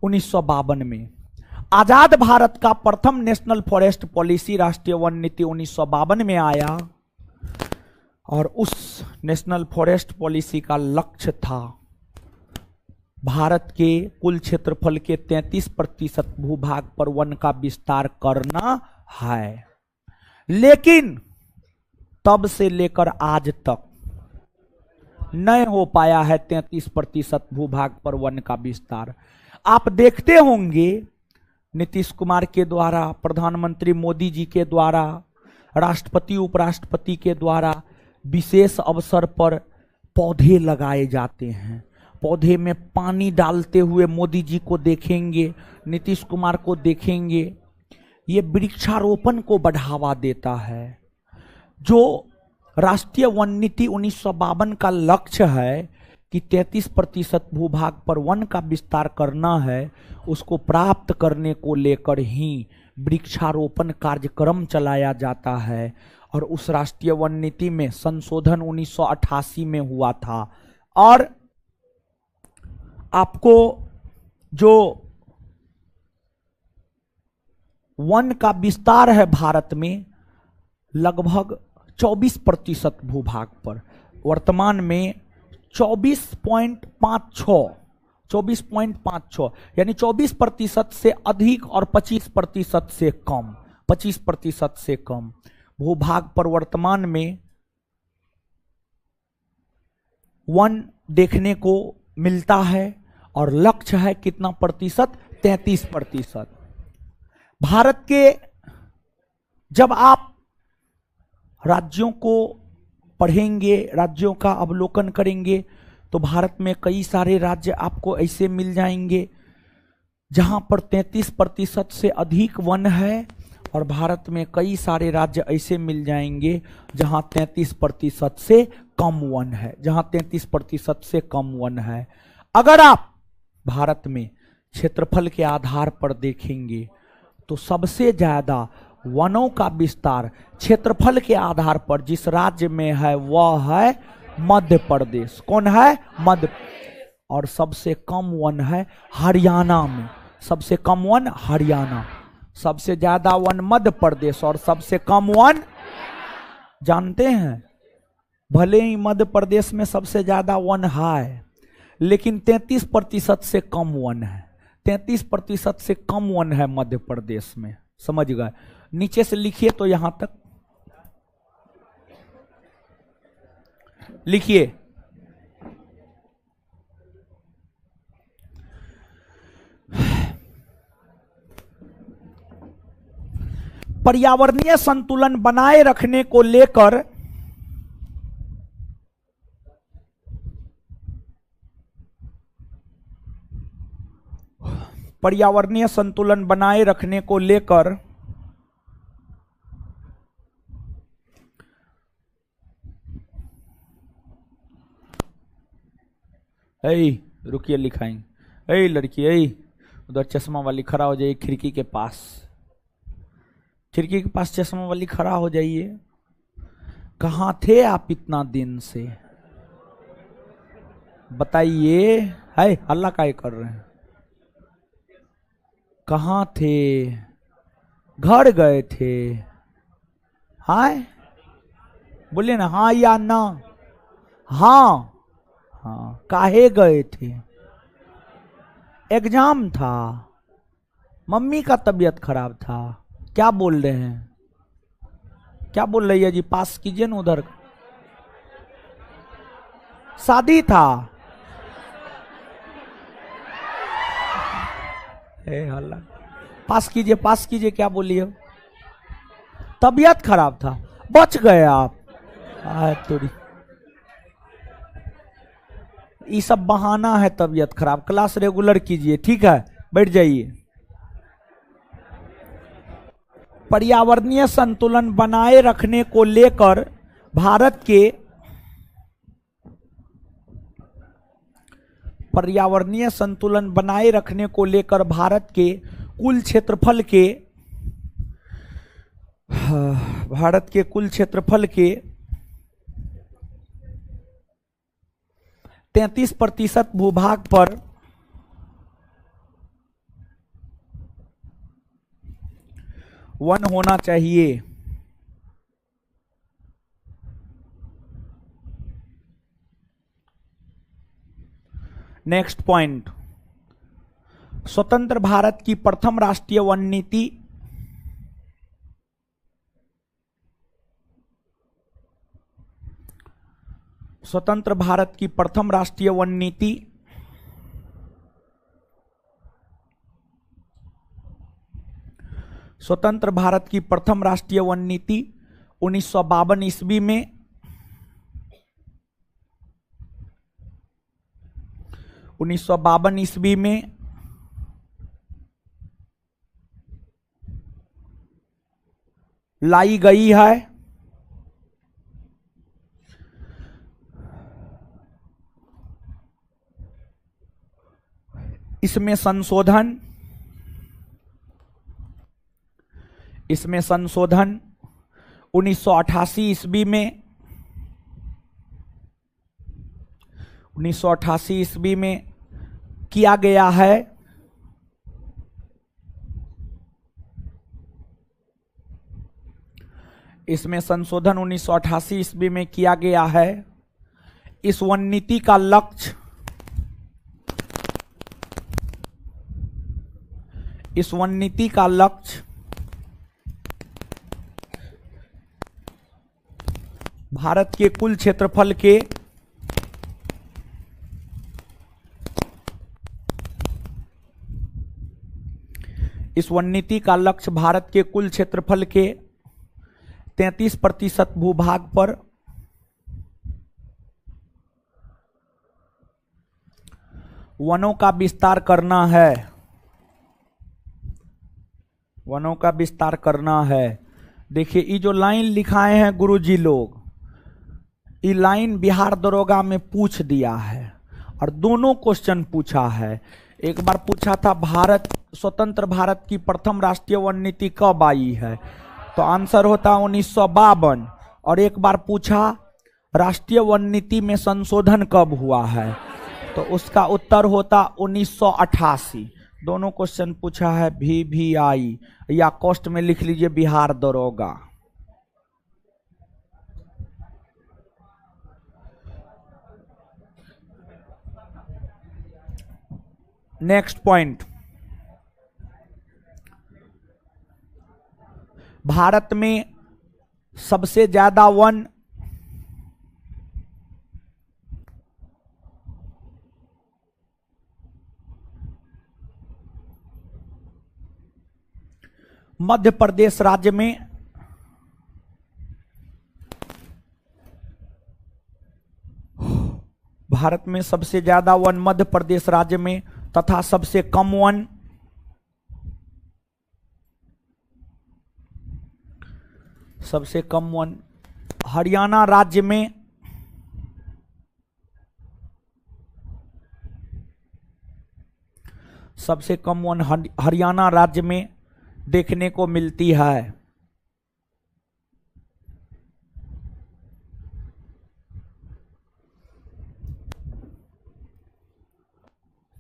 1952 में। आजाद भारत का प्रथम नेशनल फॉरेस्ट पॉलिसी राष्ट्रीय वन नीति 1952 में आया और उस नेशनल फॉरेस्ट पॉलिसी का लक्ष्य था भारत के कुल क्षेत्रफल के 33% भूभाग पर वन का विस्तार करना है। लेकिन तब से लेकर आज तक नहीं हो पाया है 33% भूभाग पर वन का विस्तार। आप देखते होंगे नीतीश कुमार के द्वारा, प्रधानमंत्री मोदी जी के द्वारा, राष्ट्रपति उपराष्ट्रपति के द्वारा विशेष अवसर पर पौधे लगाए जाते हैं। पौधे में पानी डालते हुए मोदी जी को देखेंगे, नीतीश कुमार को देखेंगे। ये वृक्षारोपण को बढ़ावा देता है। जो राष्ट्रीय वन नीति 1952 का लक्ष्य है कि 33% भूभाग पर वन का विस्तार करना है, उसको प्राप्त करने को लेकर ही वृक्षारोपण कार्यक्रम चलाया जाता है। और उस राष्ट्रीय वन नीति में संशोधन 1988 में हुआ था। और आपको जो वन का विस्तार है भारत में लगभग 24% भूभाग पर, वर्तमान में 24.56 यानी 24% से अधिक और 25% से कम, 25% से कम भूभाग पर वर्तमान में वन देखने को मिलता है। और लक्ष्य है कितना प्रतिशत? 33%। भारत के जब आप राज्यों को पढ़ेंगे, राज्यों का अवलोकन करेंगे, तो भारत में कई सारे राज्य आपको ऐसे मिल जाएंगे जहां पर 33% से अधिक वन है, और भारत में कई सारे राज्य ऐसे मिल जाएंगे जहां 33% से कम वन है, जहां 33% से कम वन है। अगर आप भारत में क्षेत्रफल के आधार पर देखेंगे तो सबसे ज्यादा वनों का विस्तार क्षेत्रफल के आधार पर जिस राज्य में है वह है मध्य प्रदेश। कौन है? मध्य। और सबसे कम वन है हरियाणा में, सबसे कम वन हरियाणा, सबसे ज्यादा वन मध्य प्रदेश और सबसे कम वन जानते हैं। भले ही मध्य प्रदेश में सबसे ज्यादा वन है, लेकिन 33% से कम वन है, 33% से कम वन है मध्य प्रदेश में। समझ गए? नीचे से लिखिए तो यहां तक लिखिए। पर्यावरणीय संतुलन बनाए रखने को लेकर पर्यावरणीय संतुलन बनाए रखने को लेकर रुकिए लिखाएंगे। लड़की उधर चश्मा वाली खड़ा हो जाइए, खिड़की के पास चश्मा वाली खड़ा हो जाइए। कहाँ थे आप इतना दिन से, बताइए। है हल्ला काहे कर रहे हैं? कहाँ थे? घर गए थे? हाय बोलिए ना, हाँ या ना। हाँ काहे गए थे? एग्जाम था, मम्मी का तबीयत खराब था। क्या बोल रहे हैं? क्या बोल रही है जी? पास कीजिए ना उधर। शादी था। हल्ला। पास कीजिए क्या बोलिए? तबीयत खराब था, बच गए आप। थोड़ी ये सब बहाना है, तबीयत खराब। क्लास रेगुलर कीजिए, ठीक है? बैठ जाइए। पर्यावरणीय संतुलन बनाए रखने को लेकर भारत के कुल क्षेत्रफल के 33% भूभाग पर वन होना चाहिए। नेक्स्ट पॉइंट, स्वतंत्र भारत की प्रथम राष्ट्रीय वन नीति स्वतंत्र भारत की प्रथम राष्ट्रीय वन नीति 1952 ईस्वी में लाई गई है। इसमें संशोधन 1988 ईस्वी में किया गया है। इसमें संशोधन 1988 ईस्वी में किया गया है। इस वन नीति का लक्ष्य भारत के कुल क्षेत्रफल के 33% भूभाग पर वनों का विस्तार करना है। देखिए ये जो लाइन लिखाए हैं गुरुजी लोग, ये लाइन बिहार दरोगा में पूछ दिया है और दोनों क्वेश्चन पूछा है। एक बार पूछा था स्वतंत्र भारत की प्रथम राष्ट्रीय वन नीति कब आई है, तो आंसर होता 1952। और एक बार पूछा राष्ट्रीय वन नीति में संशोधन कब हुआ है, तो उसका उत्तर होता 1988। दोनों क्वेश्चन पूछा है VVI, या कॉस्ट में लिख लीजिए बिहार दरोगा। नेक्स्ट पॉइंट, भारत में सबसे ज्यादा वन मध्य प्रदेश राज्य में भारत में सबसे ज्यादा वन मध्य प्रदेश राज्य में तथा सबसे कम वन सबसे कम वन हरियाणा राज्य में सबसे कम वन हरियाणा राज्य में देखने को मिलती है।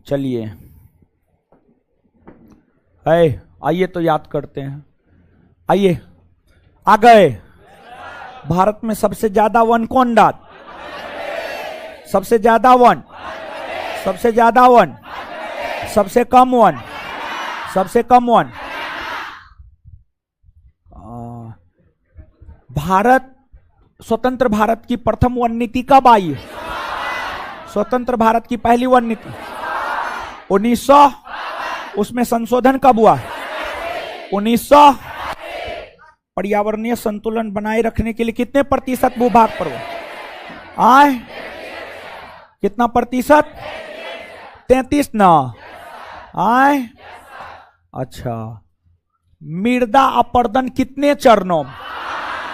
चलिए आइए तो याद करते हैं। आइए आ गए। भारत में सबसे ज्यादा वन कौन डाल? सबसे ज्यादा वन, सबसे ज्यादा वन, सबसे कम वन, सबसे कम वन। भारत स्वतंत्र भारत की प्रथम वन नीति कब आई? स्वतंत्र भारत की पहली वन नीति 1900। उसमें संशोधन कब हुआ? 1900। पर्यावरणीय संतुलन बनाए रखने के लिए कितने प्रतिशत भूभाग पर हुआ? आए कितना प्रतिशत? 33 ना आए। अच्छा, मृदा अपरदन कितने चरणों में?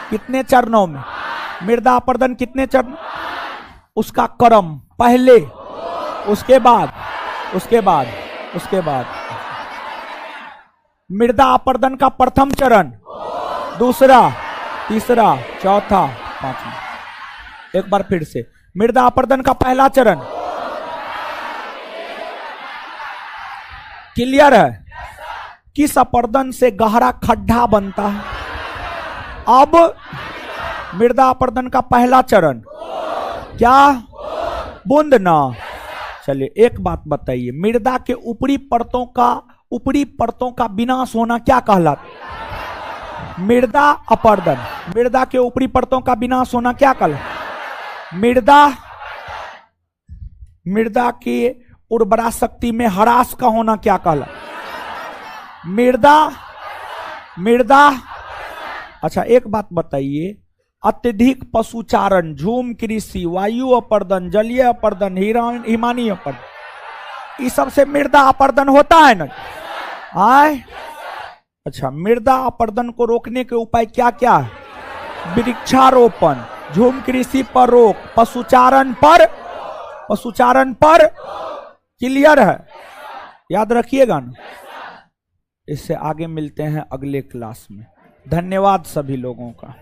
कितने चरणों में मृदा अपरदन? कितने चरण? उसका क्रम पहले, उसके बाद, उसके बाद, उसके बाद। मृदा अपरदन का प्रथम चरण, दूसरा, तीसरा, चौथा, पांचवा। एक बार फिर से, मृदा अपरदन का पहला चरण क्लियर है? किस अपरदन से गहरा खड्डा बनता है? अब मृदा अपरदन का पहला चरण क्या? बूंद ना। चलिए एक बात बताइए, मृदा के ऊपरी परतों का विनाश होना क्या कहलाता? मृदा अपरदन। मृदा के ऊपरी परतों का विनाश होना क्या कहलाता? मृदा की उर्वरा शक्ति में ह्रास का होना क्या कहलाता? मृदा। अच्छा एक बात बताइए, अत्यधिक पशुचारण, झूम कृषि, वायु अपरदन, जलीय अपरदन, हिमानी अपरदन, इस सब से मृदा अपरदन होता है ना? आए। अच्छा, मृदा अपरदन को रोकने के उपाय क्या क्या है? वृक्षारोपण, झूम कृषि पर रोक, पशुचारण पर क्लियर है? याद रखिएगा ना। इससे आगे मिलते हैं अगले क्लास में। धन्यवाद सभी लोगों का।